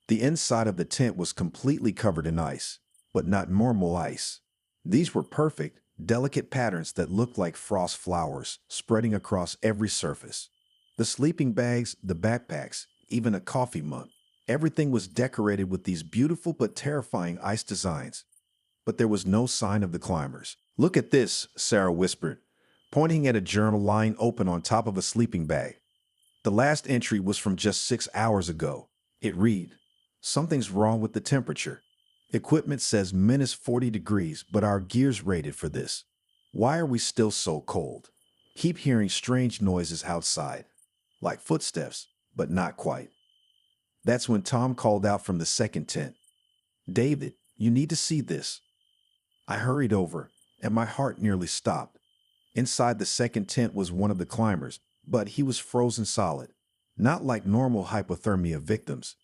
The inside of the tent was completely covered in ice, but not normal ice. These were perfect, delicate patterns that looked like frost flowers spreading across every surface. The sleeping bags, the backpacks, even a coffee mug. Everything was decorated with these beautiful but terrifying ice designs. But there was no sign of the climbers. "Look at this," Sarah whispered, pointing at a journal lying open on top of a sleeping bag. The last entry was from just 6 hours ago. It read, "Something's wrong with the temperature. Equipment says -40 degrees, but our gear's rated for this. Why are we still so cold? Keep hearing strange noises outside, like footsteps, but not quite." That's when Tom called out from the second tent. "David, you need to see this." I hurried over, and my heart nearly stopped. Inside the second tent was one of the climbers, but he was frozen solid, not like normal hypothermia victims.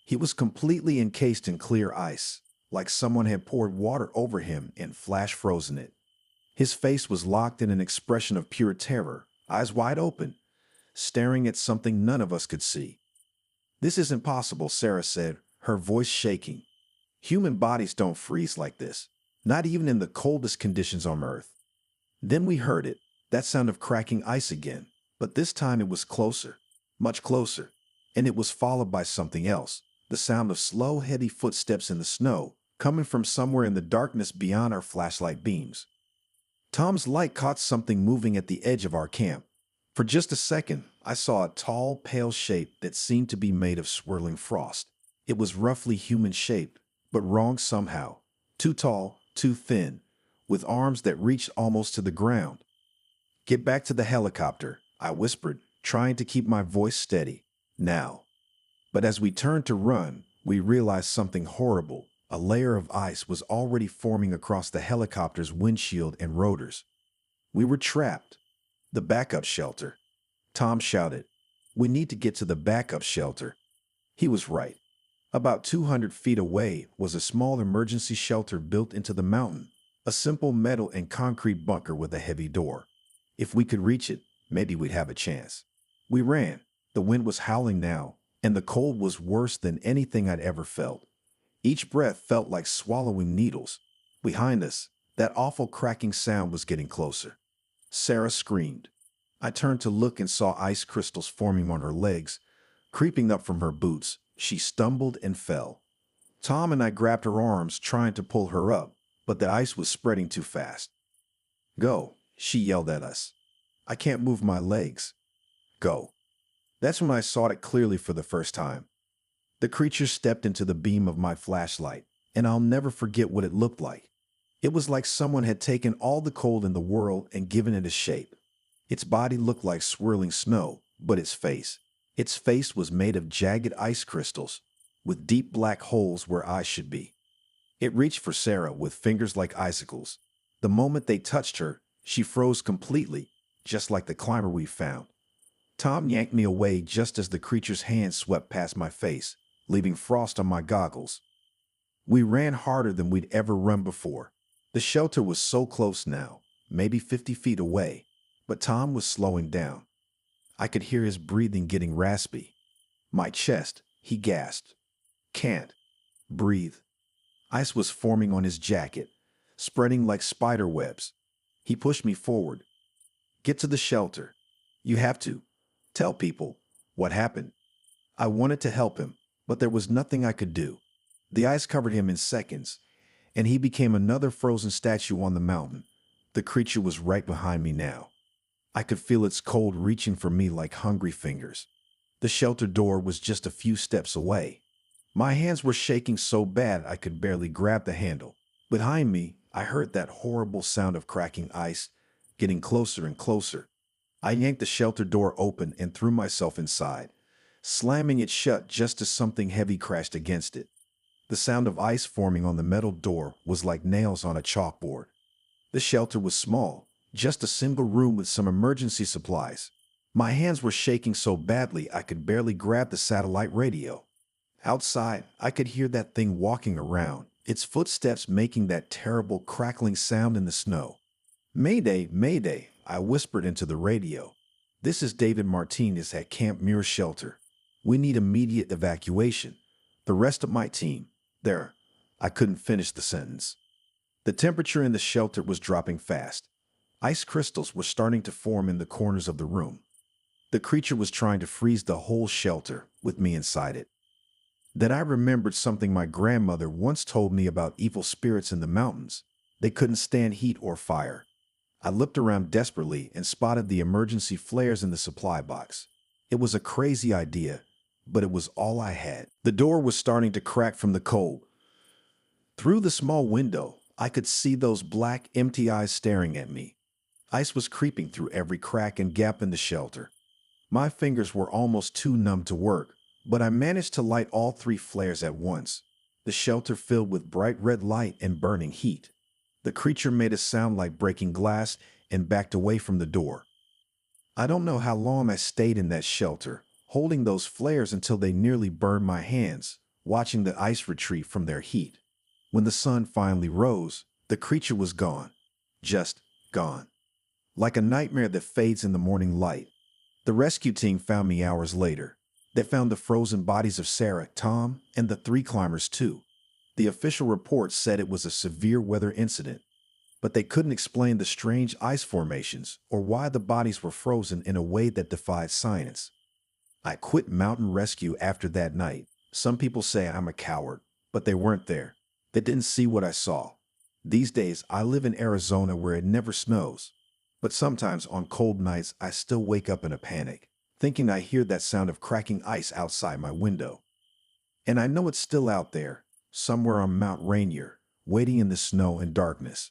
He was completely encased in clear ice, like someone had poured water over him and flash frozen it. His face was locked in an expression of pure terror, eyes wide open, staring at something none of us could see. "This isn't possible," Sarah said, her voice shaking. "Human bodies don't freeze like this, not even in the coldest conditions on Earth." Then we heard it, that sound of cracking ice again, but this time it was closer, much closer, and it was followed by something else, the sound of slow, heavy footsteps in the snow, coming from somewhere in the darkness beyond our flashlight beams. Tom's light caught something moving at the edge of our camp. For just a second, I saw a tall, pale shape that seemed to be made of swirling frost. It was roughly human-shaped, but wrong somehow. Too tall, too thin, with arms that reached almost to the ground. "Get back to the helicopter," I whispered, trying to keep my voice steady. "Now." But as we turned to run, we realized something horrible. A layer of ice was already forming across the helicopter's windshield and rotors. We were trapped. "The backup shelter," Tom shouted. "We need to get to the backup shelter." He was right. About 200 feet away was a small emergency shelter built into the mountain, a simple metal and concrete bunker with a heavy door. If we could reach it, maybe we'd have a chance. We ran. The wind was howling now, and the cold was worse than anything I'd ever felt. Each breath felt like swallowing needles. Behind us, that awful cracking sound was getting closer. Sarah screamed. I turned to look and saw ice crystals forming on her legs, creeping up from her boots. She stumbled and fell. Tom and I grabbed her arms, trying to pull her up, but the ice was spreading too fast. "Go," she yelled at us. "I can't move my legs." "Go." That's when I saw it clearly for the first time. The creature stepped into the beam of my flashlight, and I'll never forget what it looked like. It was like someone had taken all the cold in the world and given it a shape. Its body looked like swirling snow, but its face was made of jagged ice crystals, with deep black holes where eyes should be. It reached for Sarah with fingers like icicles. The moment they touched her, she froze completely, just like the climber we found. Tom yanked me away just as the creature's hand swept past my face, leaving frost on my goggles. We ran harder than we'd ever run before. The shelter was so close now, maybe 50 feet away, but Tom was slowing down. I could hear his breathing getting raspy. "My chest," he gasped. "Can't breathe." Ice was forming on his jacket, spreading like spider webs. He pushed me forward. "Get to the shelter. You have to. Tell people what happened." I wanted to help him, but there was nothing I could do. The ice covered him in seconds, and he became another frozen statue on the mountain. The creature was right behind me now. I could feel its cold reaching for me like hungry fingers. The shelter door was just a few steps away. My hands were shaking so bad I could barely grab the handle. Behind me, I heard that horrible sound of cracking ice getting closer and closer. I yanked the shelter door open and threw myself inside, slamming it shut just as something heavy crashed against it. The sound of ice forming on the metal door was like nails on a chalkboard. The shelter was small, just a single room with some emergency supplies. My hands were shaking so badly I could barely grab the satellite radio. Outside, I could hear that thing walking around, its footsteps making that terrible crackling sound in the snow. Mayday, Mayday, I whispered into the radio. This is David Martinez at Camp Muir Shelter. We need immediate evacuation. The rest of my team. There. I couldn't finish the sentence. The temperature in the shelter was dropping fast. Ice crystals were starting to form in the corners of the room. The creature was trying to freeze the whole shelter, with me inside it. Then I remembered something my grandmother once told me about evil spirits in the mountains. They couldn't stand heat or fire. I looked around desperately and spotted the emergency flares in the supply box. It was a crazy idea, but it was all I had. The door was starting to crack from the cold. Through the small window, I could see those black, empty eyes staring at me. Ice was creeping through every crack and gap in the shelter. My fingers were almost too numb to work, but I managed to light all 3 flares at once. The shelter filled with bright red light and burning heat. The creature made a sound like breaking glass and backed away from the door. I don't know how long I stayed in that shelter, holding those flares until they nearly burned my hands, watching the ice retreat from their heat. When the sun finally rose, the creature was gone. Just gone. Like a nightmare that fades in the morning light. The rescue team found me hours later. They found the frozen bodies of Sarah, Tom, and the 3 climbers too. The official report said it was a severe weather incident, but they couldn't explain the strange ice formations or why the bodies were frozen in a way that defied science. I quit mountain rescue after that night. Some people say I'm a coward, but they weren't there. They didn't see what I saw. These days, I live in Arizona where it never snows. But sometimes on cold nights, I still wake up in a panic, thinking I hear that sound of cracking ice outside my window. And I know it's still out there, somewhere on Mount Rainier, waiting in the snow and darkness.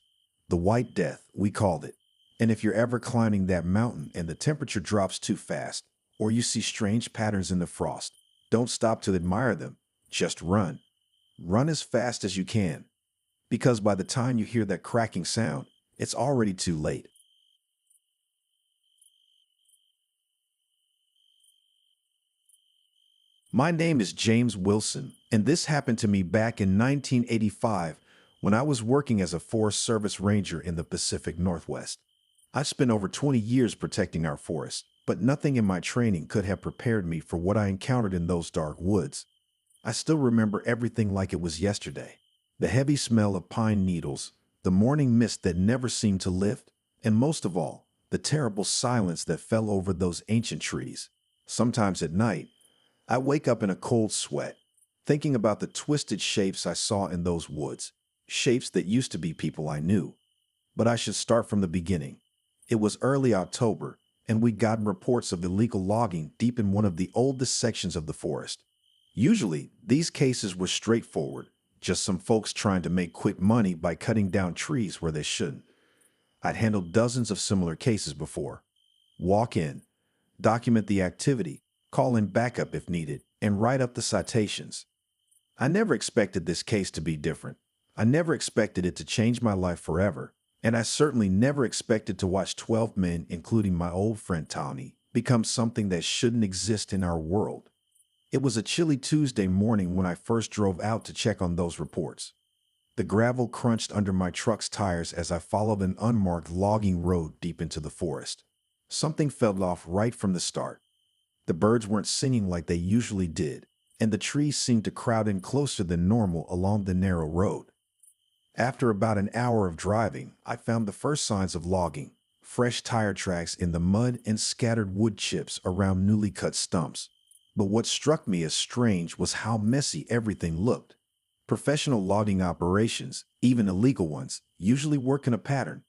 The White Death, we called it. And if you're ever climbing that mountain and the temperature drops too fast, or you see strange patterns in the frost, don't stop to admire them. Just run. Run as fast as you can. Because by the time you hear that cracking sound, it's already too late. My name is James Wilson, and this happened to me back in 1985 when I was working as a Forest Service ranger in the Pacific Northwest. I spent over 20 years protecting our forests, but nothing in my training could have prepared me for what I encountered in those dark woods. I still remember everything like it was yesterday. The heavy smell of pine needles, the morning mist that never seemed to lift, and most of all, the terrible silence that fell over those ancient trees. Sometimes at night, I wake up in a cold sweat, thinking about the twisted shapes I saw in those woods, shapes that used to be people I knew. But I should start from the beginning. It was early October, and we'd gotten reports of illegal logging deep in one of the oldest sections of the forest. Usually, these cases were straightforward, just some folks trying to make quick money by cutting down trees where they shouldn't. I'd handled dozens of similar cases before. Walk in, document the activity, call in backup if needed, and write up the citations. I never expected this case to be different. I never expected it to change my life forever, and I certainly never expected to watch 12 men, including my old friend Tony, become something that shouldn't exist in our world. It was a chilly Tuesday morning when I first drove out to check on those reports. The gravel crunched under my truck's tires as I followed an unmarked logging road deep into the forest. Something fell off right from the start. The birds weren't singing like they usually did, and the trees seemed to crowd in closer than normal along the narrow road. After about an hour of driving, I found the first signs of logging, fresh tire tracks in the mud and scattered wood chips around newly cut stumps. But what struck me as strange was how messy everything looked. Professional logging operations, even illegal ones, usually work in a pattern.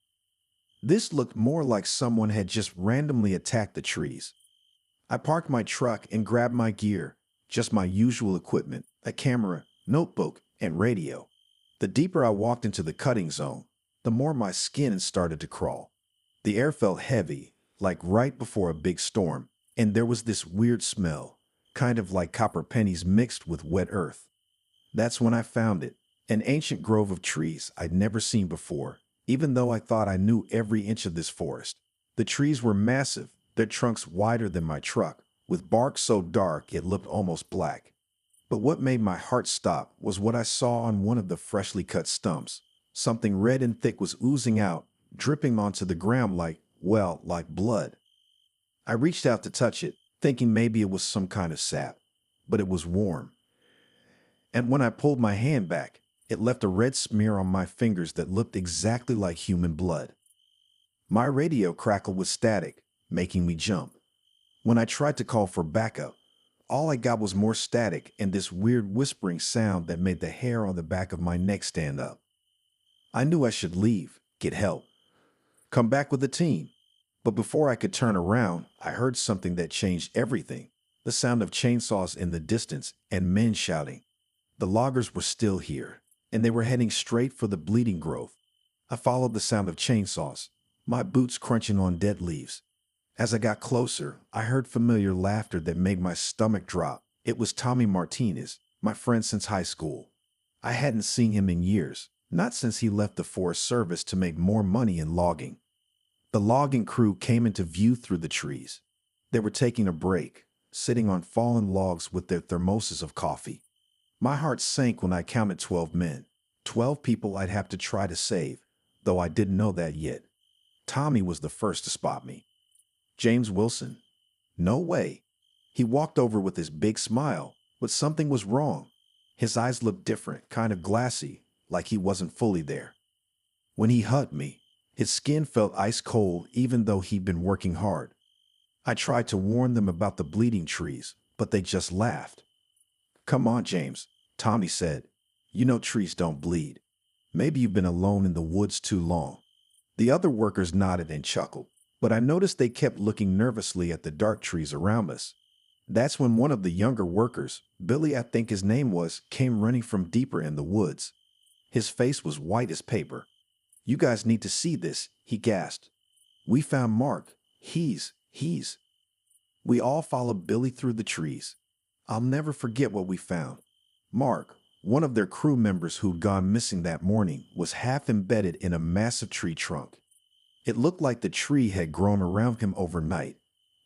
This looked more like someone had just randomly attacked the trees. I parked my truck and grabbed my gear, just my usual equipment, a camera, notebook, and radio. The deeper I walked into the cutting zone, the more my skin started to crawl. The air felt heavy, like right before a big storm, and there was this weird smell, kind of like copper pennies mixed with wet earth. That's when I found it, an ancient grove of trees I'd never seen before, even though I thought I knew every inch of this forest. The trees were massive, their trunks wider than my truck, with bark so dark it looked almost black. But what made my heart stop was what I saw on one of the freshly cut stumps. Something red and thick was oozing out, dripping onto the ground like blood. I reached out to touch it, thinking maybe it was some kind of sap, but it was warm. And when I pulled my hand back, it left a red smear on my fingers that looked exactly like human blood. My radio crackled with static, making me jump. When I tried to call for backup, all I got was more static and this weird whispering sound that made the hair on the back of my neck stand up. I knew I should leave, get help, come back with the team. But before I could turn around, I heard something that changed everything. The sound of chainsaws in the distance and men shouting. The loggers were still here, and they were heading straight for the bleeding growth. I followed the sound of chainsaws, my boots crunching on dead leaves. As I got closer, I heard familiar laughter that made my stomach drop. It was Tommy Martinez, my friend since high school. I hadn't seen him in years, not since he left the Forest Service to make more money in logging. The logging crew came into view through the trees. They were taking a break, sitting on fallen logs with their thermoses of coffee. My heart sank when I counted 12 men, 12 people I'd have to try to save, though I didn't know that yet. Tommy was the first to spot me. James Wilson? No way. He walked over with his big smile, but something was wrong. His eyes looked different, kind of glassy, like he wasn't fully there. When he hugged me, his skin felt ice cold even though he'd been working hard. I tried to warn them about the bleeding trees, but they just laughed. Come on, James, Tommy said. You know trees don't bleed. Maybe you've been alone in the woods too long. The other workers nodded and chuckled, but I noticed they kept looking nervously at the dark trees around us. That's when one of the younger workers, Billy I think his name was, came running from deeper in the woods. His face was white as paper. You guys need to see this, he gasped. We found Mark. He's. We all followed Billy through the trees. I'll never forget what we found. Mark, one of their crew members who'd gone missing that morning, was half embedded in a massive tree trunk. It looked like the tree had grown around him overnight.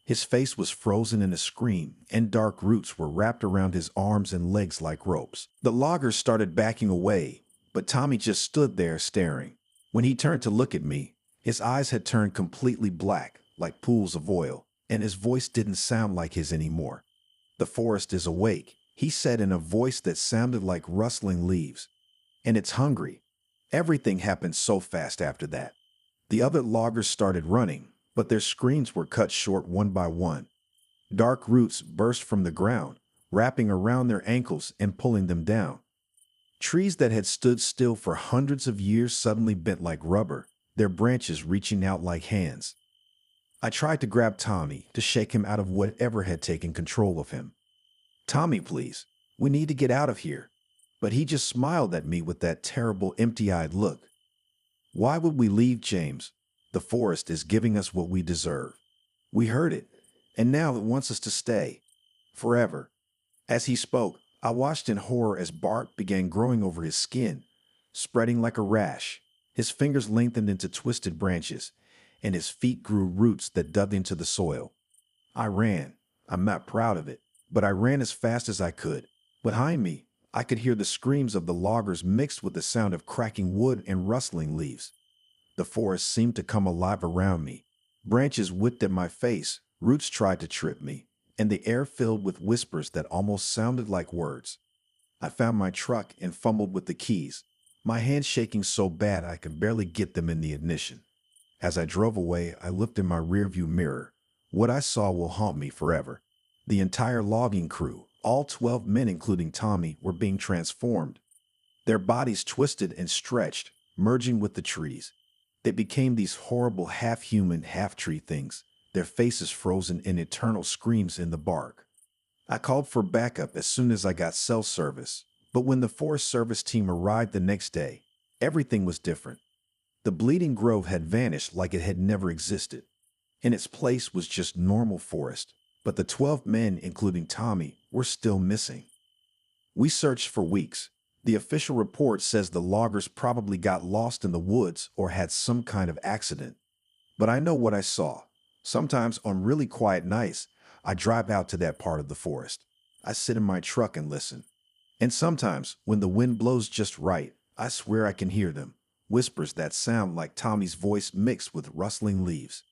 His face was frozen in a scream, and dark roots were wrapped around his arms and legs like ropes. The loggers started backing away, but Tommy just stood there staring. When he turned to look at me, his eyes had turned completely black, like pools of oil, and his voice didn't sound like his anymore. The forest is awake, he said in a voice that sounded like rustling leaves. And it's hungry. Everything happened so fast after that. The other loggers started running, but their screams were cut short one by one. Dark roots burst from the ground, wrapping around their ankles and pulling them down. Trees that had stood still for hundreds of years suddenly bent like rubber, their branches reaching out like hands. I tried to grab Tommy to shake him out of whatever had taken control of him. Tommy, please, we need to get out of here. But he just smiled at me with that terrible empty-eyed look. Why would we leave, James? The forest is giving us what we deserve. We heard it, and now it wants us to stay. Forever. As he spoke, I watched in horror as bark began growing over his skin, spreading like a rash. His fingers lengthened into twisted branches, and his feet grew roots that dug into the soil. I ran. I'm not proud of it, but I ran as fast as I could. Behind me, I could hear the screams of the loggers mixed with the sound of cracking wood and rustling leaves. The forest seemed to come alive around me. Branches whipped at my face, roots tried to trip me, and the air filled with whispers that almost sounded like words. I found my truck and fumbled with the keys, my hands shaking so bad I could barely get them in the ignition. As I drove away, I looked in my rearview mirror. What I saw will haunt me forever. The entire logging crew, all 12 men including Tommy, were being transformed. Their bodies twisted and stretched, merging with the trees. They became these horrible half-human, half-tree things, their faces frozen in eternal screams in the bark. I called for backup as soon as I got cell service, but when the Forest Service team arrived the next day, everything was different. The bleeding grove had vanished like it had never existed. In its place was just normal forest, but the 12 men, including Tommy, were still missing. We searched for weeks. The official report says the loggers probably got lost in the woods or had some kind of accident. But I know what I saw. Sometimes on really quiet nights, I drive out to that part of the forest. I sit in my truck and listen. And sometimes, when the wind blows just right, I swear I can hear them. Whispers that sound like Tommy's voice mixed with rustling leaves.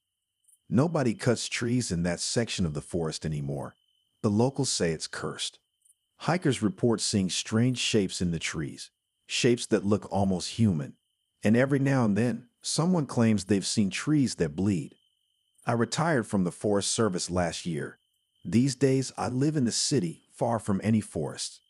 Nobody cuts trees in that section of the forest anymore. The locals say it's cursed. Hikers report seeing strange shapes in the trees, shapes that look almost human. And every now and then, someone claims they've seen trees that bleed. I retired from the Forest Service last year. These days, I live in the city, far from any forests.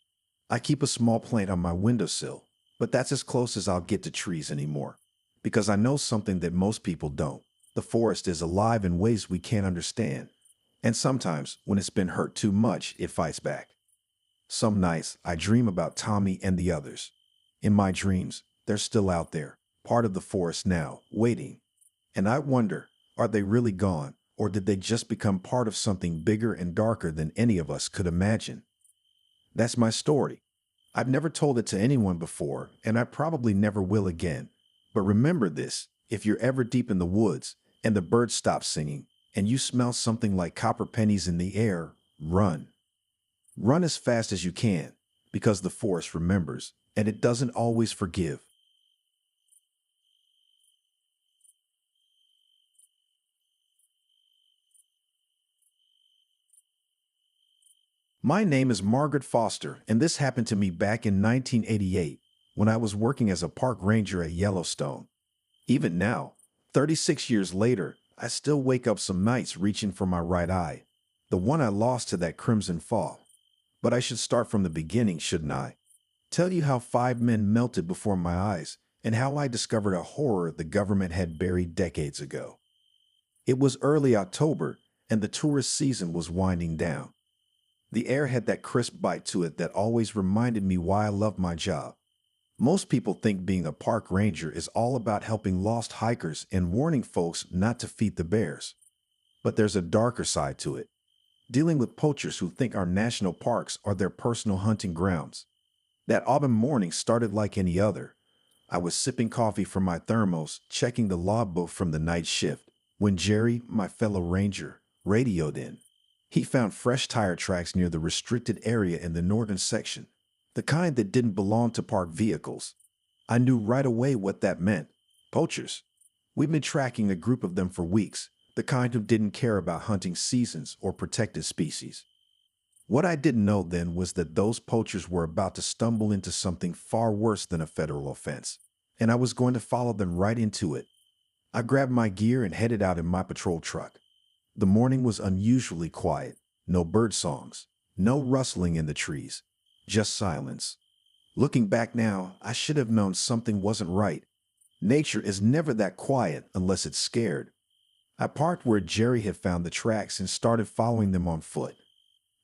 I keep a small plant on my windowsill, but that's as close as I'll get to trees anymore. Because I know something that most people don't. The forest is alive in ways we can't understand. And sometimes, when it's been hurt too much, it fights back. Some nights, I dream about Tommy and the others. In my dreams, they're still out there, part of the forest now, waiting. And I wonder, are they really gone, or did they just become part of something bigger and darker than any of us could imagine? That's my story. I've never told it to anyone before, and I probably never will again. But remember this, if you're ever deep in the woods, and the birds stop singing, and you smell something like copper pennies in the air, run. Run as fast as you can, because the forest remembers, and it doesn't always forgive. My name is Margaret Foster, and this happened to me back in 1988 when I was working as a park ranger at Yellowstone. Even now, 36 years later, I still wake up some nights reaching for my right eye, the one I lost to that crimson fall. But I should start from the beginning, shouldn't I? Tell you how 5 men melted before my eyes and how I discovered a horror the government had buried decades ago. It was early October, and the tourist season was winding down. The air had that crisp bite to it that always reminded me why I love my job. Most people think being a park ranger is all about helping lost hikers and warning folks not to feed the bears. But there's a darker side to it, dealing with poachers who think our national parks are their personal hunting grounds. That autumn morning started like any other. I was sipping coffee from my thermos, checking the logbook from the night shift, when Jerry, my fellow ranger, radioed in. He found fresh tire tracks near the restricted area in the northern section, the kind that didn't belong to park vehicles. I knew right away what that meant. Poachers. We've been tracking a group of them for weeks, the kind who didn't care about hunting seasons or protected species. What I didn't know then was that those poachers were about to stumble into something far worse than a federal offense, and I was going to follow them right into it. I grabbed my gear and headed out in my patrol truck. The morning was unusually quiet. No bird songs, no rustling in the trees, just silence. Looking back now, I should have known something wasn't right. Nature is never that quiet unless it's scared. I parked where Jerry had found the tracks and started following them on foot.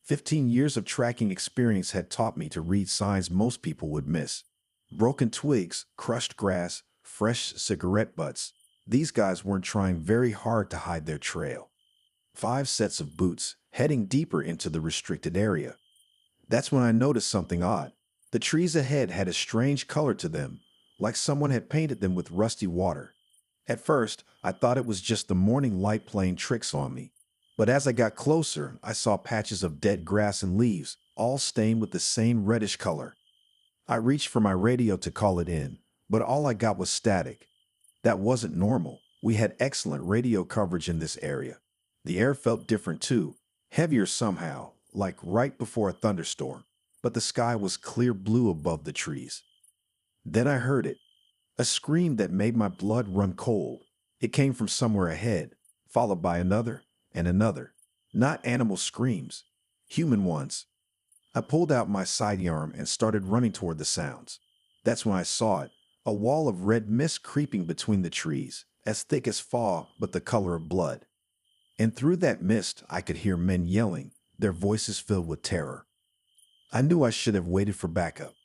15 years of tracking experience had taught me to read signs most people would miss. Broken twigs, crushed grass, fresh cigarette butts. These guys weren't trying very hard to hide their trail. 5 sets of boots, heading deeper into the restricted area. That's when I noticed something odd. The trees ahead had a strange color to them, like someone had painted them with rusty water. At first, I thought it was just the morning light playing tricks on me. But as I got closer, I saw patches of dead grass and leaves, all stained with the same reddish color. I reached for my radio to call it in, but all I got was static. That wasn't normal. We had excellent radio coverage in this area. The air felt different too, heavier somehow, like right before a thunderstorm, but the sky was clear blue above the trees. Then I heard it, a scream that made my blood run cold. It came from somewhere ahead, followed by another and another. Not animal screams, human ones. I pulled out my sidearm and started running toward the sounds. That's when I saw it, a wall of red mist creeping between the trees, as thick as fog but the color of blood. And through that mist, I could hear men yelling, their voices filled with terror. I knew I should have waited for backup,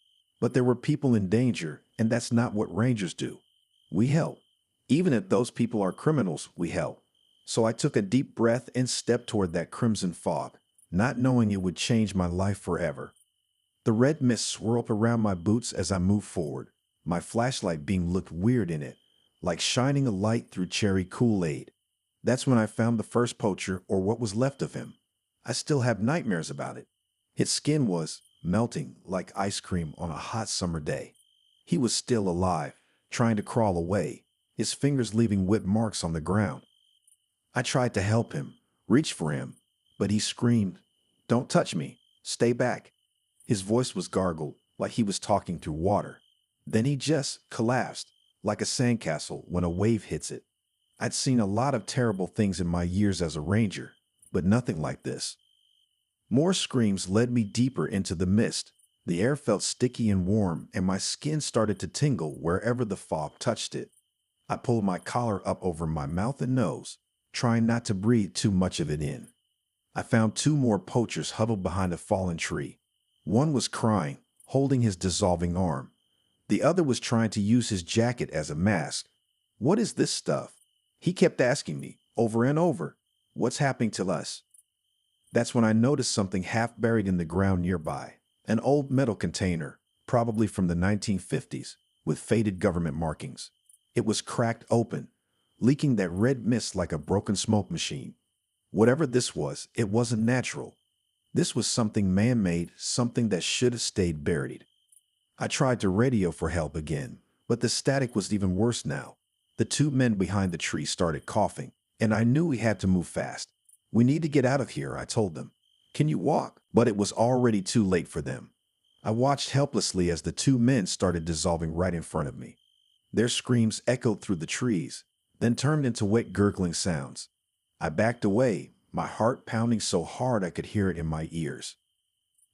but there were people in danger, and that's not what rangers do. We help. Even if those people are criminals, we help. So I took a deep breath and stepped toward that crimson fog, not knowing it would change my life forever. The red mist swirled around my boots as I moved forward. My flashlight beam looked weird in it, like shining a light through cherry Kool-Aid. That's when I found the first poacher, or what was left of him. I still have nightmares about it. His skin was melting like ice cream on a hot summer day. He was still alive, trying to crawl away, his fingers leaving whip marks on the ground. I tried to help him, reach for him, but he screamed, "Don't touch me. Stay back." His voice was gargled, like he was talking through water. Then he just collapsed, like a sandcastle when a wave hits it. I'd seen a lot of terrible things in my years as a ranger, but nothing like this. More screams led me deeper into the mist. The air felt sticky and warm, and my skin started to tingle wherever the fog touched it. I pulled my collar up over my mouth and nose, trying not to breathe too much of it in. I found two more poachers huddled behind a fallen tree. One was crying, holding his dissolving arm. The other was trying to use his jacket as a mask. "What is this stuff?" He kept asking me, over and over. "What's happening to us?" That's when I noticed something half buried in the ground nearby. An old metal container, probably from the 1950s, with faded government markings. It was cracked open, leaking that red mist like a broken smoke machine. Whatever this was, it wasn't natural. This was something man-made, something that should have stayed buried. I tried to radio for help again, but the static was even worse now. The two men behind the tree started coughing, and I knew we had to move fast. "We need to get out of here," I told them. "Can you walk?" But it was already too late for them. I watched helplessly as the two men started dissolving right in front of me. Their screams echoed through the trees, then turned into wet gurgling sounds. I backed away, my heart pounding so hard I could hear it in my ears.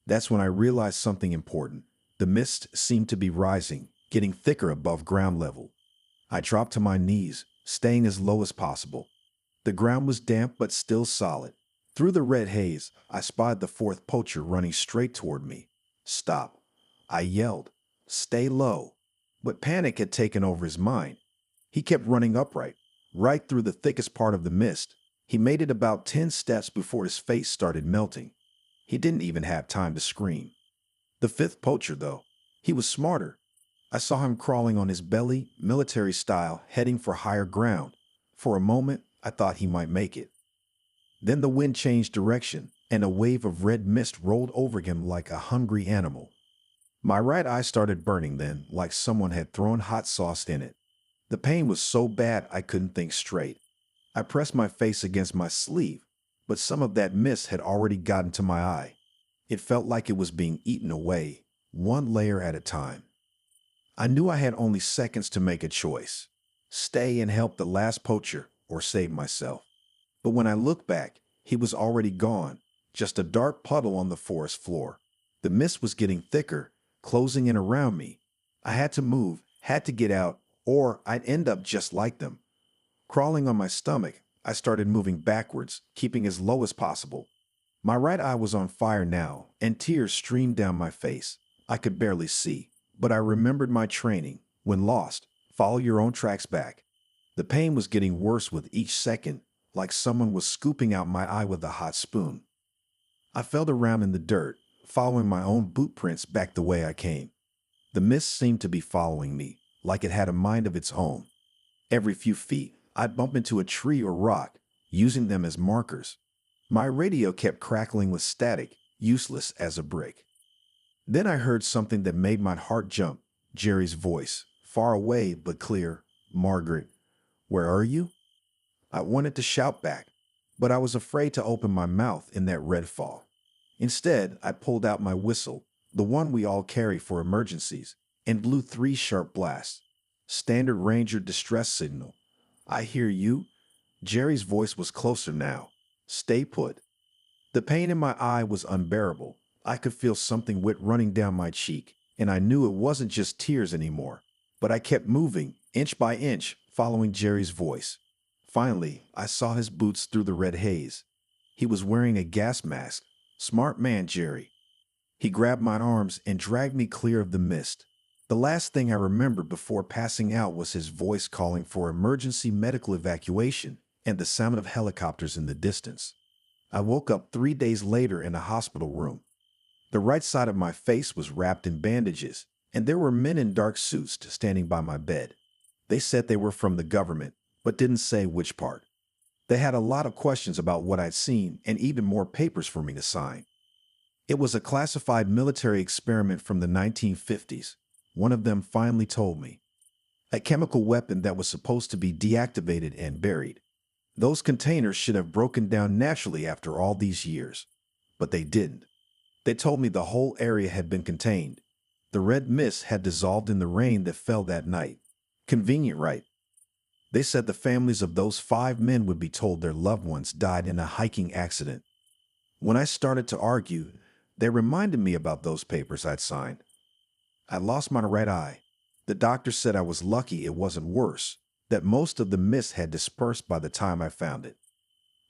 That's when I realized something important. The mist seemed to be rising, getting thicker above ground level. I dropped to my knees, staying as low as possible. The ground was damp but still solid. Through the red haze, I spied the fourth poacher running straight toward me. "Stop!" I yelled. "Stay low." But panic had taken over his mind. He kept running upright, right through the thickest part of the mist. He made it about 10 steps before his face started melting. He didn't even have time to scream. The fifth poacher, though, he was smarter. I saw him crawling on his belly, military style, heading for higher ground. For a moment, I thought he might make it. Then the wind changed direction, and a wave of red mist rolled over him like a hungry animal. My right eye started burning then, like someone had thrown hot sauce in it. The pain was so bad I couldn't think straight. I pressed my face against my sleeve, but some of that mist had already gotten to my eye. It felt like it was being eaten away, one layer at a time. I knew I had only seconds to make a choice: stay and help the last poacher, or save myself. But when I looked back, he was already gone, just a dark puddle on the forest floor. The mist was getting thicker, closing in around me. I had to move, had to get out, or I'd end up just like them. Crawling on my stomach, I started moving backwards, keeping as low as possible. My right eye was on fire now, and tears streamed down my face. I could barely see, but I remembered my training. When lost, follow your own tracks back. The pain was getting worse with each second, like someone was scooping out my eye with a hot spoon. I felt around in the dirt, following my own boot prints back the way I came. The mist seemed to be following me, like it had a mind of its own. Every few feet, I'd bump into a tree or rock, using them as markers. My radio kept crackling with static, useless as a brick. Then I heard something that made my heart jump. Jerry's voice, far away but clear. "Margaret, where are you?" I wanted to shout back, but I was afraid to open my mouth in that red fog. Instead, I pulled out my whistle, the one we all carry for emergencies, and blew 3 sharp blasts. Standard Ranger distress signal. "I hear you." Jerry's voice was closer now. "Stay put." The pain in my eye was unbearable. I could feel something wet running down my cheek, and I knew it wasn't just tears anymore. But I kept moving, inch by inch, following Jerry's voice. Finally, I saw his boots through the red haze. He was wearing a gas mask. Smart man, Jerry. He grabbed my arms and dragged me clear of the mist. The last thing I remembered before passing out was his voice calling for emergency medical evacuation and the sound of helicopters in the distance. I woke up 3 days later in a hospital room. The right side of my face was wrapped in bandages, and there were men in dark suits standing by my bed. They said they were from the government, but didn't say which part. They had a lot of questions about what I'd seen and even more papers for me to sign. It was a classified military experiment from the 1950s. One of them finally told me. A chemical weapon that was supposed to be deactivated and buried. Those containers should have broken down naturally after all these years. But they didn't. They told me the whole area had been contained. The red mist had dissolved in the rain that fell that night. Convenient, right? They said the families of those 5 men would be told their loved ones died in a hiking accident. When I started to argue, they reminded me about those papers I'd signed. I lost my right eye. The doctor said I was lucky it wasn't worse, that most of the mist had dispersed by the time I found it.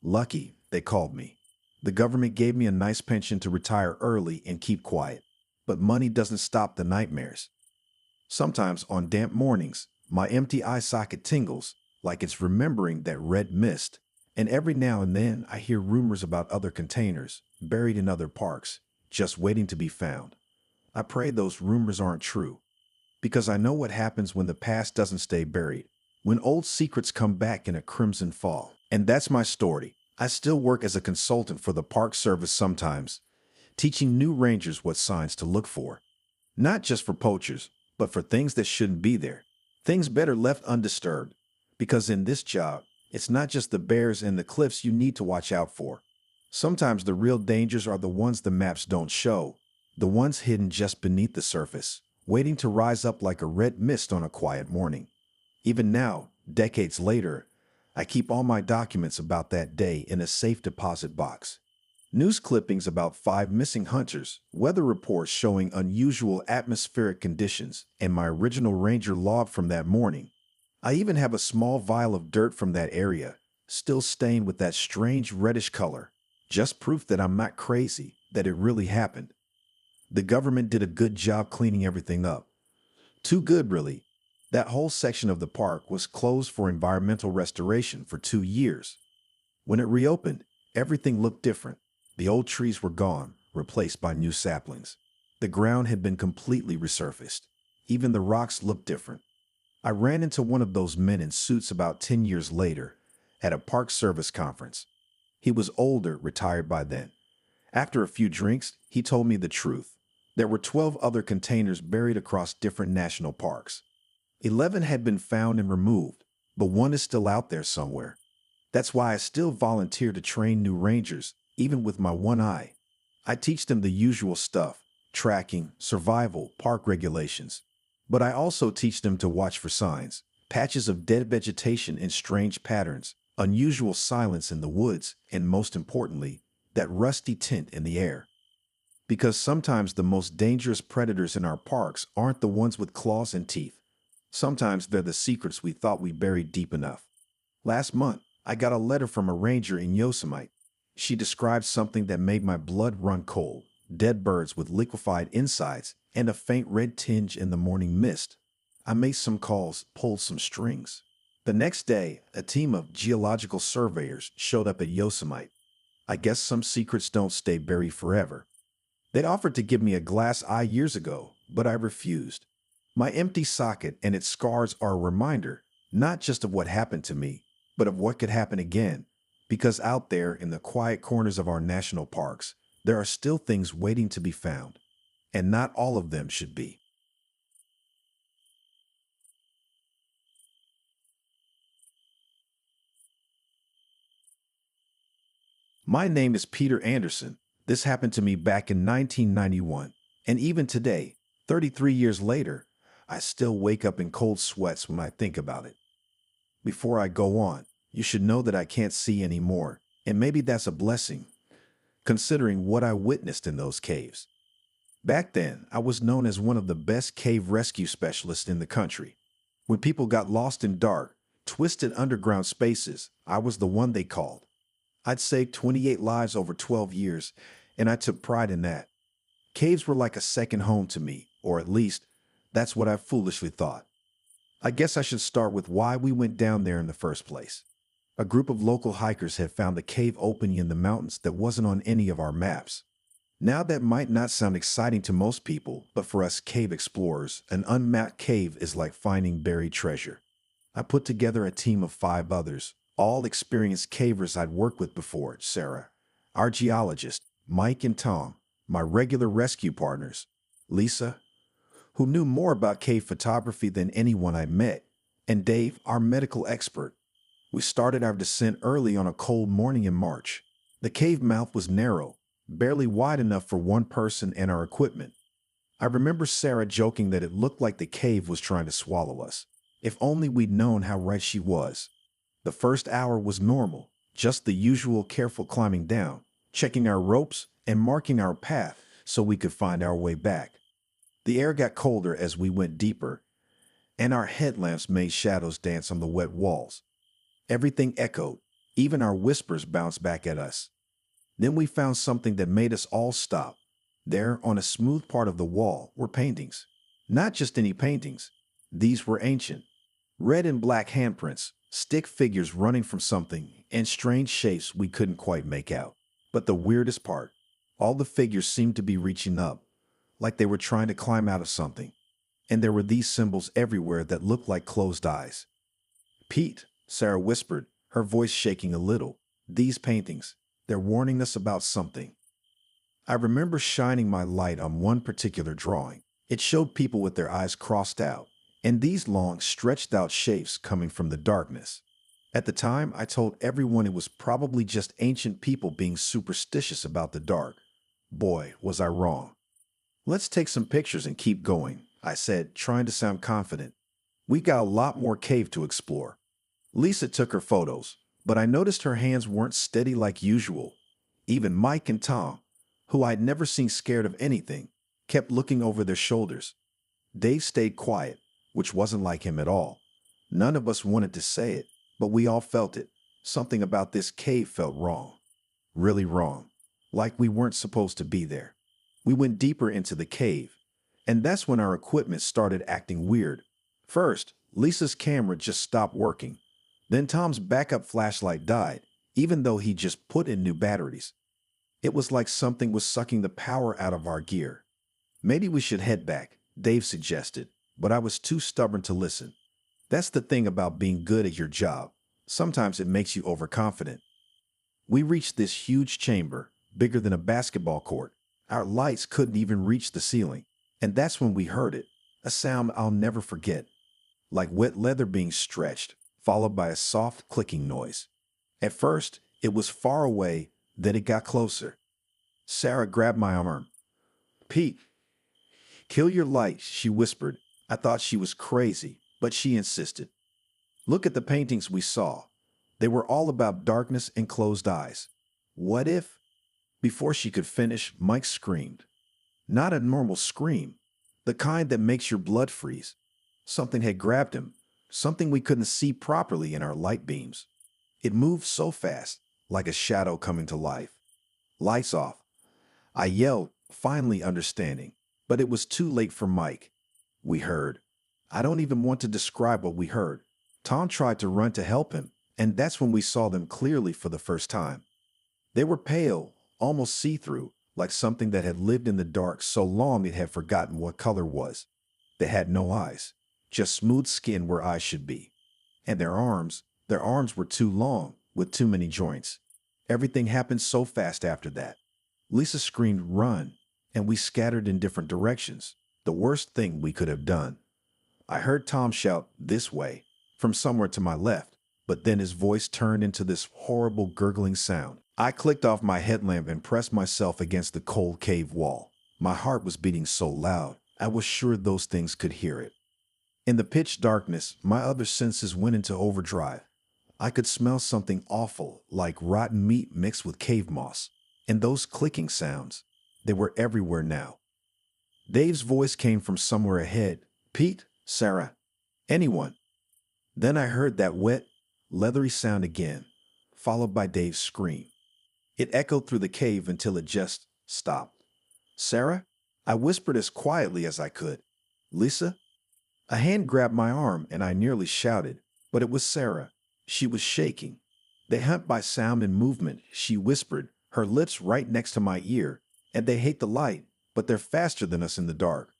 Lucky, they called me. The government gave me a nice pension to retire early and keep quiet. But money doesn't stop the nightmares. Sometimes on damp mornings, my empty eye socket tingles, like it's remembering that red mist. And every now and then I hear rumors about other containers, buried in other parks, just waiting to be found. I pray those rumors aren't true, because I know what happens when the past doesn't stay buried, when old secrets come back in a crimson fall. And that's my story. I still work as a consultant for the Park Service sometimes, teaching new rangers what signs to look for. Not just for poachers, but for things that shouldn't be there. Things better left undisturbed, because in this job, it's not just the bears and the cliffs you need to watch out for. Sometimes the real dangers are the ones the maps don't show, the ones hidden just beneath the surface, waiting to rise up like a red mist on a quiet morning. Even now, decades later, I keep all my documents about that day in a safe deposit box. News clippings about 5 missing hunters, weather reports showing unusual atmospheric conditions, and my original ranger log from that morning. I even have a small vial of dirt from that area, still stained with that strange reddish color. Just proof that I'm not crazy, that it really happened. The government did a good job cleaning everything up. Too good, really. That whole section of the park was closed for environmental restoration for 2 years. When it reopened, everything looked different. The old trees were gone, replaced by new saplings. The ground had been completely resurfaced. Even the rocks looked different. I ran into one of those men in suits about 10 years later at a Park Service conference. He was older, retired by then. After a few drinks, he told me the truth. There were 12 other containers buried across different national parks. 11 had been found and removed, but one is still out there somewhere. That's why I still volunteer to train new rangers, even with my one eye. I teach them the usual stuff, tracking, survival, park regulations. But I also teach them to watch for signs, patches of dead vegetation in strange patterns, unusual silence in the woods, and most importantly, that rusty tint in the air. Because sometimes the most dangerous predators in our parks aren't the ones with claws and teeth. Sometimes they're the secrets we thought we buried deep enough. Last month, I got a letter from a ranger in Yosemite. She described something that made my blood run cold: dead birds with liquefied insides and a faint red tinge in the morning mist. I made some calls, pulled some strings. The next day, a team of geological surveyors showed up at Yosemite. I guess some secrets don't stay buried forever. They'd offered to give me a glass eye years ago, but I refused. My empty socket and its scars are a reminder, not just of what happened to me, but of what could happen again. Because out there in the quiet corners of our national parks, there are still things waiting to be found. And not all of them should be. My name is Peter Anderson. This happened to me back in 1991. And even today, 33 years later, I still wake up in cold sweats when I think about it. Before I go on, you should know that I can't see anymore. And maybe that's a blessing, considering what I witnessed in those caves. Back then, I was known as one of the best cave rescue specialists in the country. When people got lost in dark, twisted underground spaces, I was the one they called. I'd saved 28 lives over 12 years, and I took pride in that. Caves were like a second home to me, or at least, That's what I foolishly thought. I guess I should start with why we went down there in the first place. A group of local hikers had found a cave opening in the mountains that wasn't on any of our maps. Now, that might not sound exciting to most people, but for us cave explorers, an unmapped cave is like finding buried treasure. I put together a team of 5 others, all experienced cavers I'd worked with before: Sarah, our geologist, Mike and Tom, my regular rescue partners, Lisa, who knew more about cave photography than anyone I met, and Dave, our medical expert. We started our descent early on a cold morning in March. The cave mouth was narrow, barely wide enough for one person and our equipment. I remember Sarah joking that it looked like the cave was trying to swallow us. If only we'd known how right she was. The first hour was normal, just the usual careful climbing down, checking our ropes, and marking our path so we could find our way back. The air got colder as we went deeper, and our headlamps made shadows dance on the wet walls. Everything echoed, even our whispers bounced back at us. Then we found something that made us all stop. There, on a smooth part of the wall, were paintings. Not just any paintings. These were ancient. Red and black handprints, stick figures running from something, and strange shapes we couldn't quite make out. But the weirdest part, all the figures seemed to be reaching up, like they were trying to climb out of something. And there were these symbols everywhere that looked like closed eyes. "Pete," Sarah whispered, her voice shaking a little. "These paintings, they're warning us about something." I remember shining my light on one particular drawing. It showed people with their eyes crossed out, and these long, stretched out shapes coming from the darkness. At the time, I told everyone it was probably just ancient people being superstitious about the dark. Boy, was I wrong. "Let's take some pictures and keep going," I said, trying to sound confident. "We got a lot more cave to explore." Lisa took her photos, but I noticed her hands weren't steady like usual. Even Mike and Tom, who I'd never seen scared of anything, kept looking over their shoulders. Dave stayed quiet, which wasn't like him at all. None of us wanted to say it, but we all felt it. Something about this cave felt wrong. Really wrong. Like we weren't supposed to be there. We went deeper into the cave, and that's when our equipment started acting weird. First, Lisa's camera just stopped working. Then Tom's backup flashlight died, even though he just put in new batteries. It was like something was sucking the power out of our gear. "Maybe we should head back," Dave suggested, but I was too stubborn to listen. That's the thing about being good at your job. Sometimes it makes you overconfident. We reached this huge chamber, bigger than a basketball court. Our lights couldn't even reach the ceiling. And that's when we heard it, a sound I'll never forget, like wet leather being stretched, followed by a soft clicking noise. At first, it was far away, then it got closer. Sarah grabbed my arm. "Pete, kill your light," she whispered. I thought she was crazy, but she insisted. "Look at the paintings we saw. They were all about darkness and closed eyes. What if—" Before she could finish, Mike screamed. Not a normal scream, the kind that makes your blood freeze. Something had grabbed him, something we couldn't see properly in our light beams. It moved so fast, like a shadow coming to life. "Lights off," I yelled, finally understanding, but it was too late for Mike. We heard. I don't even want to describe what we heard. Tom tried to run to help him, and that's when we saw them clearly for the first time. They were pale, almost see-through, like something that had lived in the dark so long it had forgotten what color was. They had no eyes, just smooth skin where eyes should be. And their arms were too long, with too many joints. Everything happened so fast after that. Lisa screamed, "Run," and we scattered in different directions. The worst thing we could have done. I heard Tom shout, "This way," from somewhere to my left, but then his voice turned into this horrible gurgling sound. I clicked off my headlamp and pressed myself against the cold cave wall. My heart was beating so loud, I was sure those things could hear it. In the pitch darkness, my other senses went into overdrive. I could smell something awful, like rotten meat mixed with cave moss. And those clicking sounds, they were everywhere now. Dave's voice came from somewhere ahead. "Pete, Sarah, anyone?" Then I heard that wet, leathery sound again, followed by Dave's scream. It echoed through the cave until it just stopped. "Sarah?" I whispered as quietly as I could. "Lisa?" A hand grabbed my arm and I nearly shouted, but it was Sarah. She was shaking. They hunt by sound and movement, she whispered, her lips right next to my ear, and they hate the light, but they're faster than us in the dark.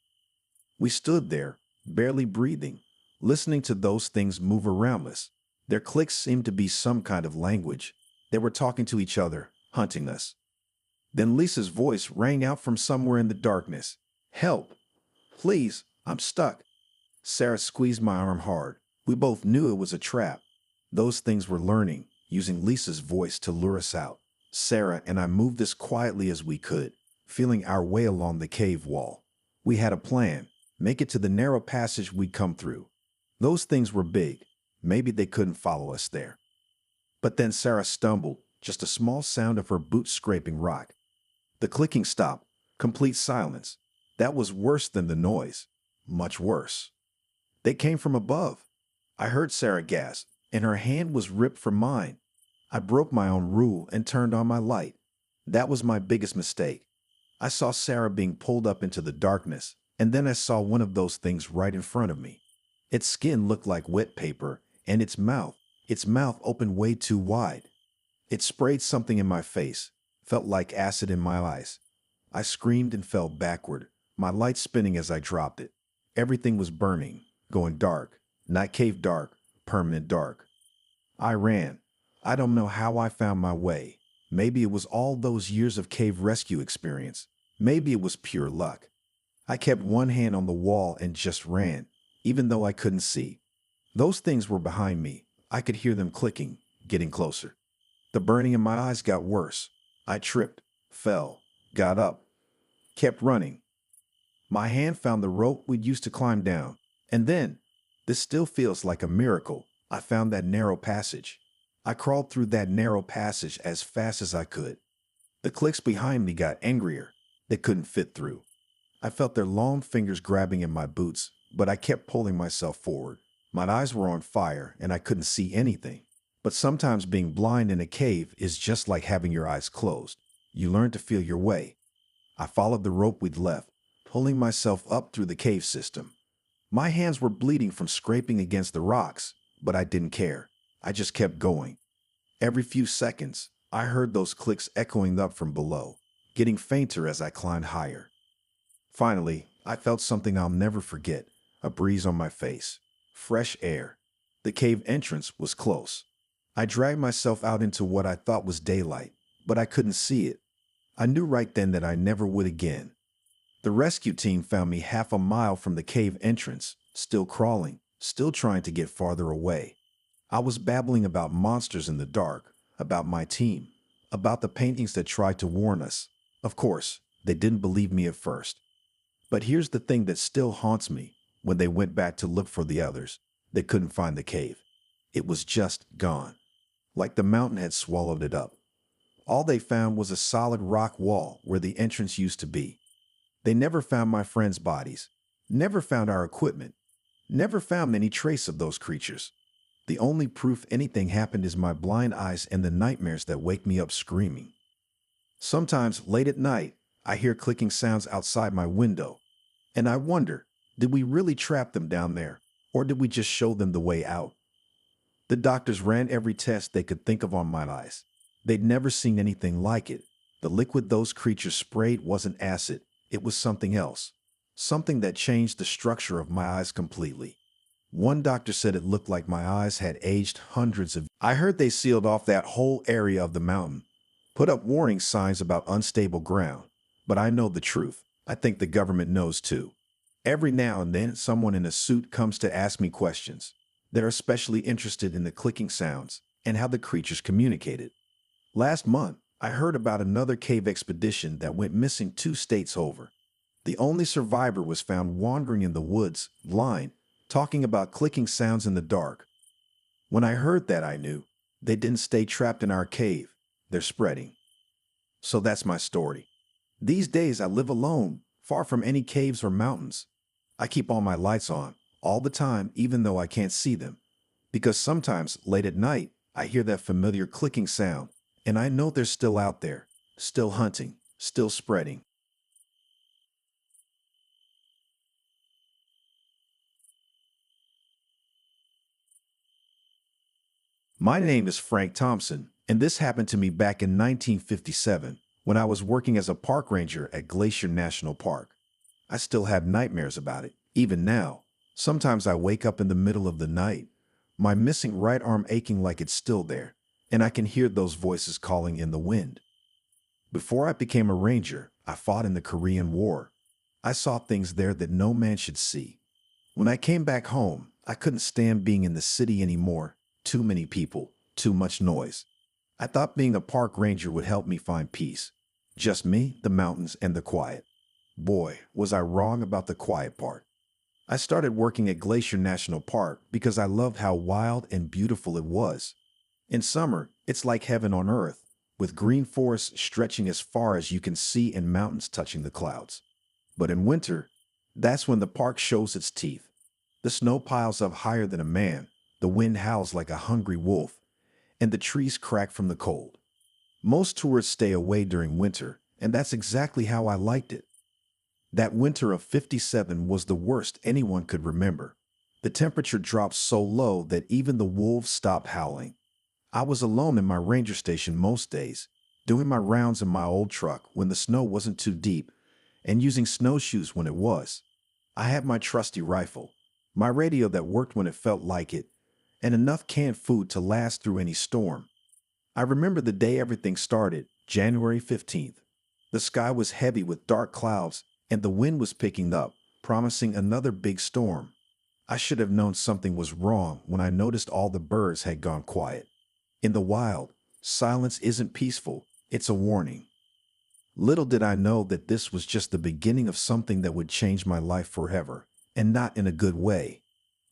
We stood there, barely breathing, listening to those things move around us. Their clicks seemed to be some kind of language. They were talking to each other, hunting us. Then Lisa's voice rang out from somewhere in the darkness. Help! Please, I'm stuck. Sarah squeezed my arm hard. We both knew it was a trap. Those things were learning, using Lisa's voice to lure us out. Sarah and I moved as quietly as we could, feeling our way along the cave wall. We had a plan, make it to the narrow passage we'd come through. Those things were big. Maybe they couldn't follow us there. But then Sarah stumbled, just a small sound of her boots scraping rock. The clicking stopped, complete silence. That was worse than the noise. Much worse. They came from above. I heard Sarah gasp, and her hand was ripped from mine. I broke my own rule and turned on my light. That was my biggest mistake. I saw Sarah being pulled up into the darkness, and then I saw one of those things right in front of me. Its skin looked like wet paper, and its mouth opened way too wide. It sprayed something in my face, felt like acid in my eyes. I screamed and fell backward, my light spinning as I dropped it. Everything was burning, going dark, not cave dark, permanent dark. I ran. I don't know how I found my way. Maybe it was all those years of cave rescue experience. Maybe it was pure luck. I kept one hand on the wall and just ran, even though I couldn't see. Those things were behind me. I could hear them clicking, getting closer. The burning in my eyes got worse. I tripped, fell, got up, kept running. My hand found the rope we'd used to climb down. And then, this still feels like a miracle, I found that narrow passage. I crawled through that narrow passage as fast as I could. The clicks behind me got angrier. They couldn't fit through. I felt their long fingers grabbing in my boots, but I kept pulling myself forward. My eyes were on fire and I couldn't see anything. But sometimes being blind in a cave is just like having your eyes closed. You learn to feel your way. I followed the rope we'd left, pulling myself up through the cave system. My hands were bleeding from scraping against the rocks, but I didn't care. I just kept going. Every few seconds, I heard those clicks echoing up from below, getting fainter as I climbed higher. Finally, I felt something I'll never forget, a breeze on my face, fresh air. The cave entrance was close. I dragged myself out into what I thought was daylight, but I couldn't see it. I knew right then that I never would again. The rescue team found me half a mile from the cave entrance, still crawling, still trying to get farther away. I was babbling about monsters in the dark, about my team, about the paintings that tried to warn us. Of course, they didn't believe me at first. But here's the thing that still haunts me. When they went back to look for the others, they couldn't find the cave. It was just gone, like the mountain had swallowed it up. All they found was a solid rock wall where the entrance used to be. They never found my friends' bodies, never found our equipment, never found any trace of those creatures. The only proof anything happened is my blind eyes and the nightmares that wake me up screaming. Sometimes, late at night, I hear clicking sounds outside my window, and I wonder, did we really trap them down there, or did we just show them the way out? The doctors ran every test they could think of on my eyes. They'd never seen anything like it. The liquid those creatures sprayed wasn't acid. It was something else. Something that changed the structure of my eyes completely. One doctor said it looked like my eyes had aged hundreds of years. I heard they sealed off that whole area of the mountain, put up warning signs about unstable ground. But I know the truth. I think the government knows too. Every now and then, someone in a suit comes to ask me questions. They're especially interested in the clicking sounds and how the creatures communicated. Last month, I heard about another cave expedition that went missing 2 states over. The only survivor was found wandering in the woods, blind, talking about clicking sounds in the dark. When I heard that, I knew they didn't stay trapped in our cave. They're spreading. So that's my story. These days, I live alone, far from any caves or mountains. I keep all my lights on, all the time, even though I can't see them. Because sometimes, late at night, I hear that familiar clicking sound, and I know they're still out there, still hunting, still spreading. My name is Frank Thompson, and this happened to me back in 1957 when I was working as a park ranger at Glacier National Park. I still have nightmares about it, even now. Sometimes I wake up in the middle of the night, my missing right arm aching like it's still there, and I can hear those voices calling in the wind. Before I became a ranger, I fought in the Korean War. I saw things there that no man should see. When I came back home, I couldn't stand being in the city anymore. Too many people, too much noise. I thought being a park ranger would help me find peace. Just me, the mountains, and the quiet. Boy, was I wrong about the quiet part. I started working at Glacier National Park because I loved how wild and beautiful it was. In summer, it's like heaven on earth, with green forests stretching as far as you can see and mountains touching the clouds. But in winter, that's when the park shows its teeth. The snow piles up higher than a man, the wind howls like a hungry wolf, and the trees crack from the cold. Most tourists stay away during winter, and that's exactly how I liked it. That winter of '57 was the worst anyone could remember. The temperature dropped so low that even the wolves stopped howling. I was alone in my ranger station most days, doing my rounds in my old truck when the snow wasn't too deep, and using snowshoes when it was. I had my trusty rifle, my radio that worked when it felt like it, and enough canned food to last through any storm. I remember the day everything started, January 15th. The sky was heavy with dark clouds, and the wind was picking up, promising another big storm. I should have known something was wrong when I noticed all the birds had gone quiet. In the wild, silence isn't peaceful, it's a warning. Little did I know that this was just the beginning of something that would change my life forever, and not in a good way.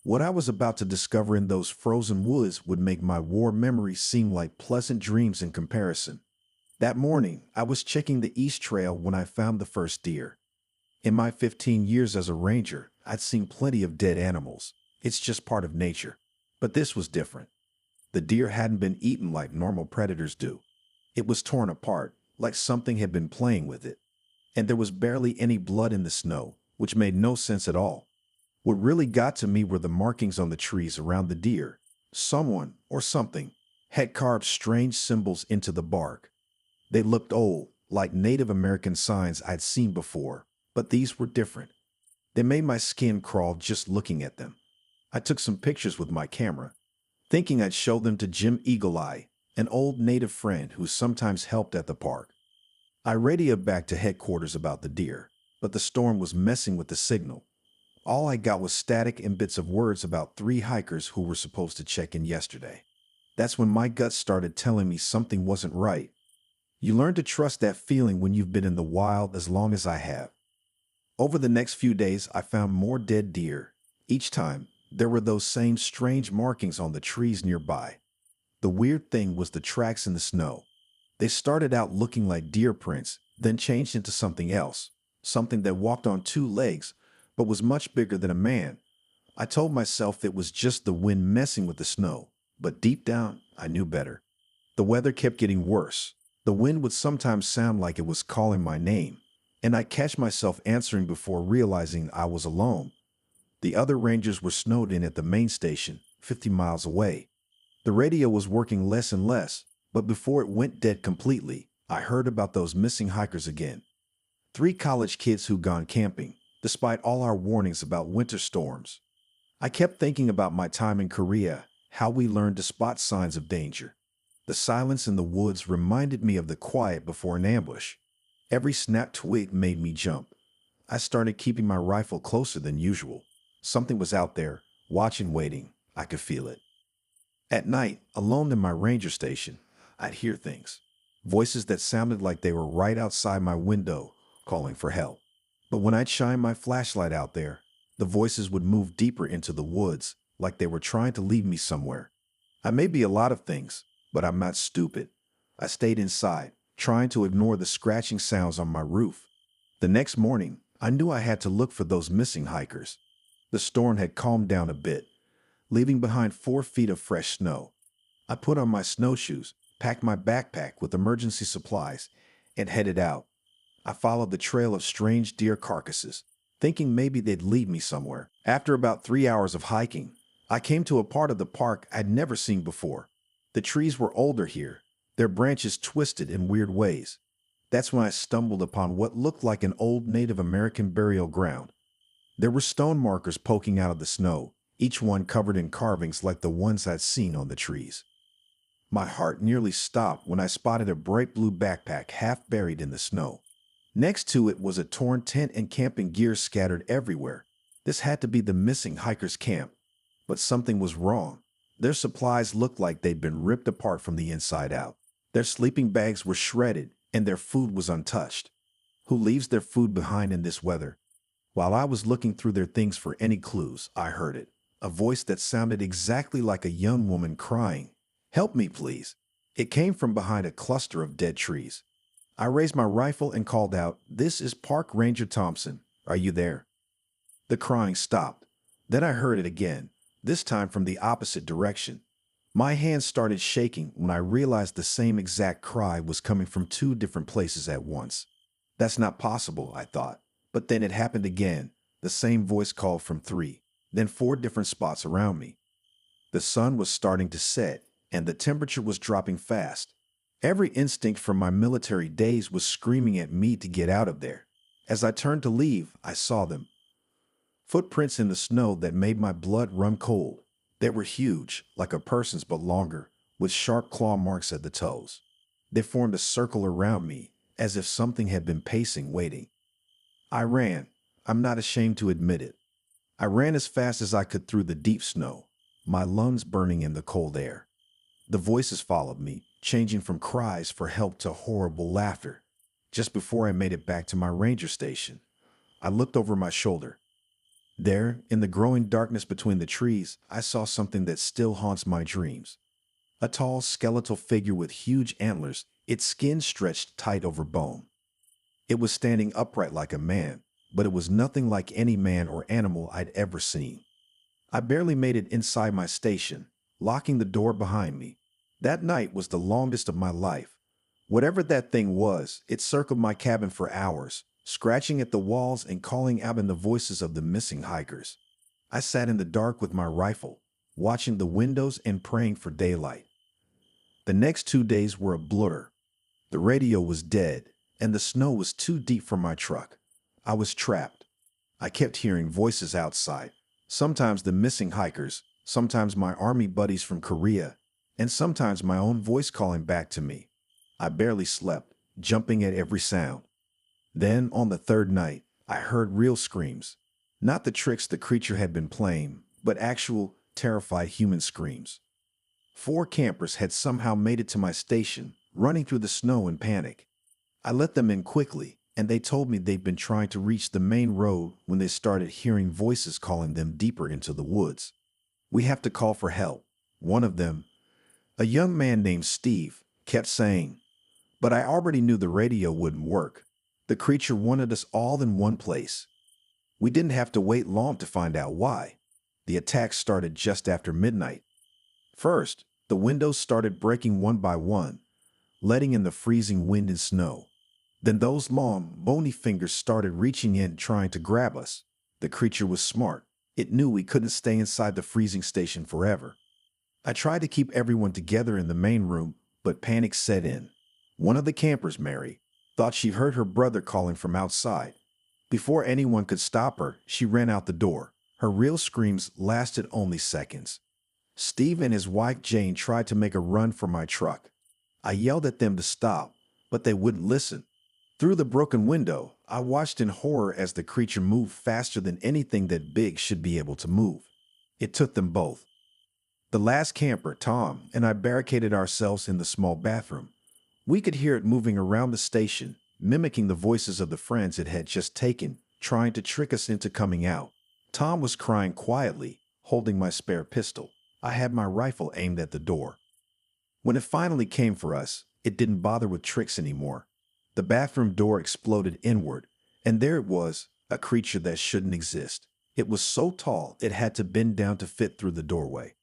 What I was about to discover in those frozen woods would make my war memories seem like pleasant dreams in comparison. That morning, I was checking the East Trail when I found the first deer. In my 15 years as a ranger, I'd seen plenty of dead animals. It's just part of nature. But this was different. The deer hadn't been eaten like normal predators do. It was torn apart, like something had been playing with it. And there was barely any blood in the snow, which made no sense at all. What really got to me were the markings on the trees around the deer. Someone, or something, had carved strange symbols into the bark. They looked old, like Native American signs I'd seen before, but these were different. They made my skin crawl just looking at them. I took some pictures with my camera, thinking I'd show them to Jim Eagle Eye, an old native friend who sometimes helped at the park. I radioed back to headquarters about the deer, but the storm was messing with the signal. All I got was static and bits of words about 3 hikers who were supposed to check in yesterday. That's when my gut started telling me something wasn't right. You learn to trust that feeling when you've been in the wild as long as I have. Over the next few days, I found more dead deer. Each time, there were those same strange markings on the trees nearby. The weird thing was the tracks in the snow. They started out looking like deer prints, then changed into something else, something that walked on 2 legs, but was much bigger than a man. I told myself it was just the wind messing with the snow, but deep down, I knew better. The weather kept getting worse. The wind would sometimes sound like it was calling my name, and I'd catch myself answering before realizing I was alone. The other rangers were snowed in at the main station, 50 miles away. The radio was working less and less, but before it went dead completely, I heard about those missing hikers again. 3 college kids who'd gone camping, despite all our warnings about winter storms. I kept thinking about my time in Korea, how we learned to spot signs of danger. The silence in the woods reminded me of the quiet before an ambush. Every snapped twig made me jump. I started keeping my rifle closer than usual. Something was out there, watching, waiting. I could feel it. At night, alone in my ranger station, I'd hear things. Voices that sounded like they were right outside my window, calling for help. But when I'd shine my flashlight out there, the voices would move deeper into the woods, like they were trying to lead me somewhere. I may be a lot of things, but I'm not stupid. I stayed inside, trying to ignore the scratching sounds on my roof. The next morning, I knew I had to look for those missing hikers. The storm had calmed down a bit, leaving behind 4 feet of fresh snow. I put on my snowshoes, packed my backpack with emergency supplies, and headed out. I followed the trail of strange deer carcasses, thinking maybe they'd lead me somewhere. After about 3 hours of hiking, I came to a part of the park I'd never seen before. The trees were older here, their branches twisted in weird ways. That's when I stumbled upon what looked like an old Native American burial ground. There were stone markers poking out of the snow, each one covered in carvings like the ones I'd seen on the trees. My heart nearly stopped when I spotted a bright blue backpack half buried in the snow. Next to it was a torn tent and camping gear scattered everywhere. This had to be the missing hikers' camp. But something was wrong. Their supplies looked like they'd been ripped apart from the inside out. Their sleeping bags were shredded, and their food was untouched. Who leaves their food behind in this weather? While I was looking through their things for any clues, I heard it. A voice that sounded exactly like a young woman crying. "Help me, please." It came from behind a cluster of dead trees. I raised my rifle and called out, "This is Park Ranger Thompson. Are you there?" The crying stopped. Then I heard it again, this time from the opposite direction. My hands started shaking when I realized the same exact cry was coming from two different places at once. That's not possible, I thought. But then it happened again. The same voice called from three, then four different spots around me. The sun was starting to set, and the temperature was dropping fast. Every instinct from my military days was screaming at me to get out of there. As I turned to leave, I saw them. Footprints in the snow that made my blood run cold. They were huge, like a person's but longer, with sharp claw marks at the toes. They formed a circle around me, as if something had been pacing, waiting. I ran. I'm not ashamed to admit it. I ran as fast as I could through the deep snow, my lungs burning in the cold air. The voices followed me, changing from cries for help to horrible laughter. Just before I made it back to my ranger station, I looked over my shoulder. There, in the growing darkness between the trees, I saw something that still haunts my dreams. A tall, skeletal figure with huge antlers, its skin stretched tight over bone. It was standing upright like a man, but it was nothing like any man or animal I'd ever seen. I barely made it inside my station, locking the door behind me. That night was the longest of my life. Whatever that thing was, it circled my cabin for hours, scratching at the walls and calling out in the voices of the missing hikers. I sat in the dark with my rifle, watching the windows and praying for daylight. The next 2 days were a blur. The radio was dead, and the snow was too deep for my truck. I was trapped. I kept hearing voices outside, sometimes the missing hikers, sometimes my army buddies from Korea, and sometimes my own voice calling back to me. I barely slept, jumping at every sound. Then, on the third night, I heard real screams. Not the tricks the creature had been playing, but actual, terrified human screams. 4 campers had somehow made it to my station, running through the snow in panic. I let them in quickly, and they told me they'd been trying to reach the main road when they started hearing voices calling them deeper into the woods. "We have to call for help," one of them, a young man named Steve, kept saying. But I already knew the radio wouldn't work. The creature wanted us all in one place. We didn't have to wait long to find out why. The attack started just after midnight. First, the windows started breaking one by one, letting in the freezing wind and snow. Then those long, bony fingers started reaching in, trying to grab us. The creature was smart. It knew we couldn't stay inside the freezing station forever. I tried to keep everyone together in the main room, but panic set in. One of the campers, Mary, thought she heard her brother calling from outside. Before anyone could stop her, she ran out the door. Her real screams lasted only seconds. Steve and his wife Jane tried to make a run for my truck. I yelled at them to stop, but they wouldn't listen. Through the broken window, I watched in horror as the creature moved faster than anything that big should be able to move. It took them both. The last camper, Tom, and I barricaded ourselves in the small bathroom. We could hear it moving around the station, mimicking the voices of the friends it had just taken, trying to trick us into coming out. Tom was crying quietly, holding my spare pistol. I had my rifle aimed at the door. When it finally came for us, it didn't bother with tricks anymore. The bathroom door exploded inward, and there it was, a creature that shouldn't exist. It was so tall it had to bend down to fit through the doorway.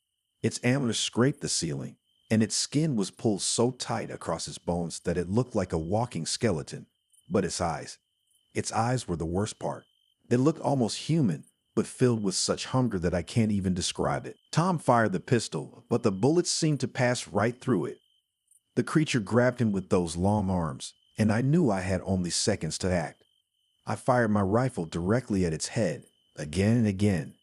Its antlers scraped the ceiling, and its skin was pulled so tight across its bones that it looked like a walking skeleton. But its eyes were the worst part. They looked almost human, but filled with such hunger that I can't even describe it. Tom fired the pistol, but the bullets seemed to pass right through it. The creature grabbed him with those long arms, and I knew I had only seconds to act. I fired my rifle directly at its head, again and again.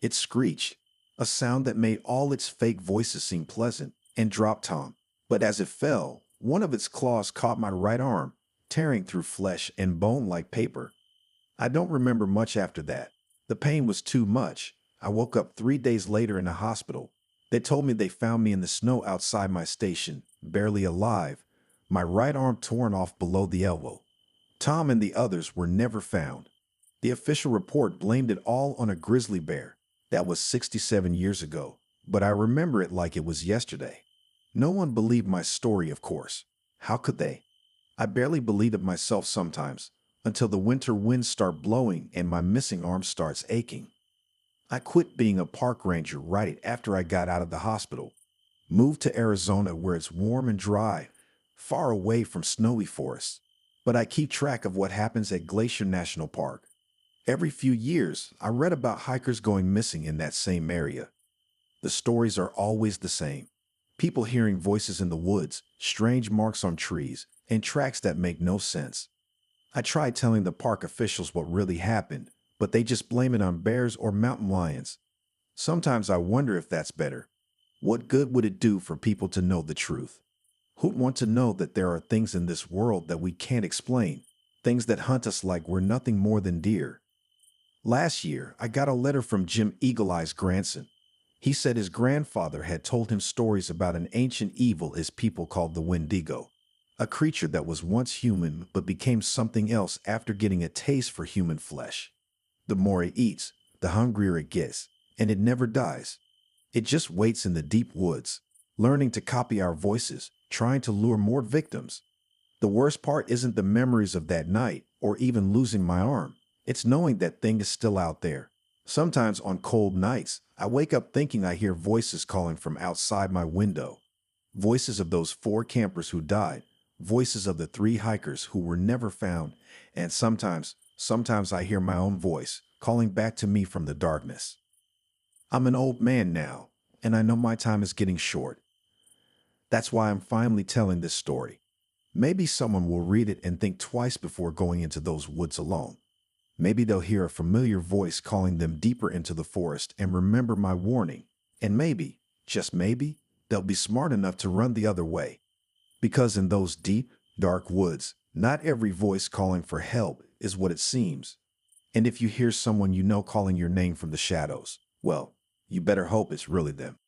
It screeched, a sound that made all its fake voices seem pleasant, and dropped Tom. But as it fell, one of its claws caught my right arm, tearing through flesh and bone like paper. I don't remember much after that. The pain was too much. I woke up 3 days later in a hospital. They told me they found me in the snow outside my station, barely alive, my right arm torn off below the elbow. Tom and the others were never found. The official report blamed it all on a grizzly bear. That was 67 years ago, but I remember it like it was yesterday. No one believed my story, of course. How could they? I barely believe it myself sometimes, until the winter winds start blowing and my missing arm starts aching. I quit being a park ranger right after I got out of the hospital. Moved to Arizona where it's warm and dry, far away from snowy forests. But I keep track of what happens at Glacier National Park. Every few years, I read about hikers going missing in that same area. The stories are always the same. People hearing voices in the woods, strange marks on trees, and tracks that make no sense. I tried telling the park officials what really happened, but they just blame it on bears or mountain lions. Sometimes I wonder if that's better. What good would it do for people to know the truth? Who'd want to know that there are things in this world that we can't explain, things that hunt us like we're nothing more than deer? Last year, I got a letter from Jim Eagle Eye's grandson. He said his grandfather had told him stories about an ancient evil his people called the Wendigo, a creature that was once human but became something else after getting a taste for human flesh. The more it eats, the hungrier it gets, and it never dies. It just waits in the deep woods, learning to copy our voices, trying to lure more victims. The worst part isn't the memories of that night or even losing my arm. It's knowing that thing is still out there. Sometimes on cold nights, I wake up thinking I hear voices calling from outside my window. Voices of those 4 campers who died, voices of the 3 hikers who were never found, and sometimes I hear my own voice calling back to me from the darkness. I'm an old man now, and I know my time is getting short. That's why I'm finally telling this story. Maybe someone will read it and think twice before going into those woods alone. Maybe they'll hear a familiar voice calling them deeper into the forest and remember my warning. And maybe, just maybe, they'll be smart enough to run the other way. Because in those deep, dark woods, not every voice calling for help is what it seems. And if you hear someone you know calling your name from the shadows, well, you better hope it's really them.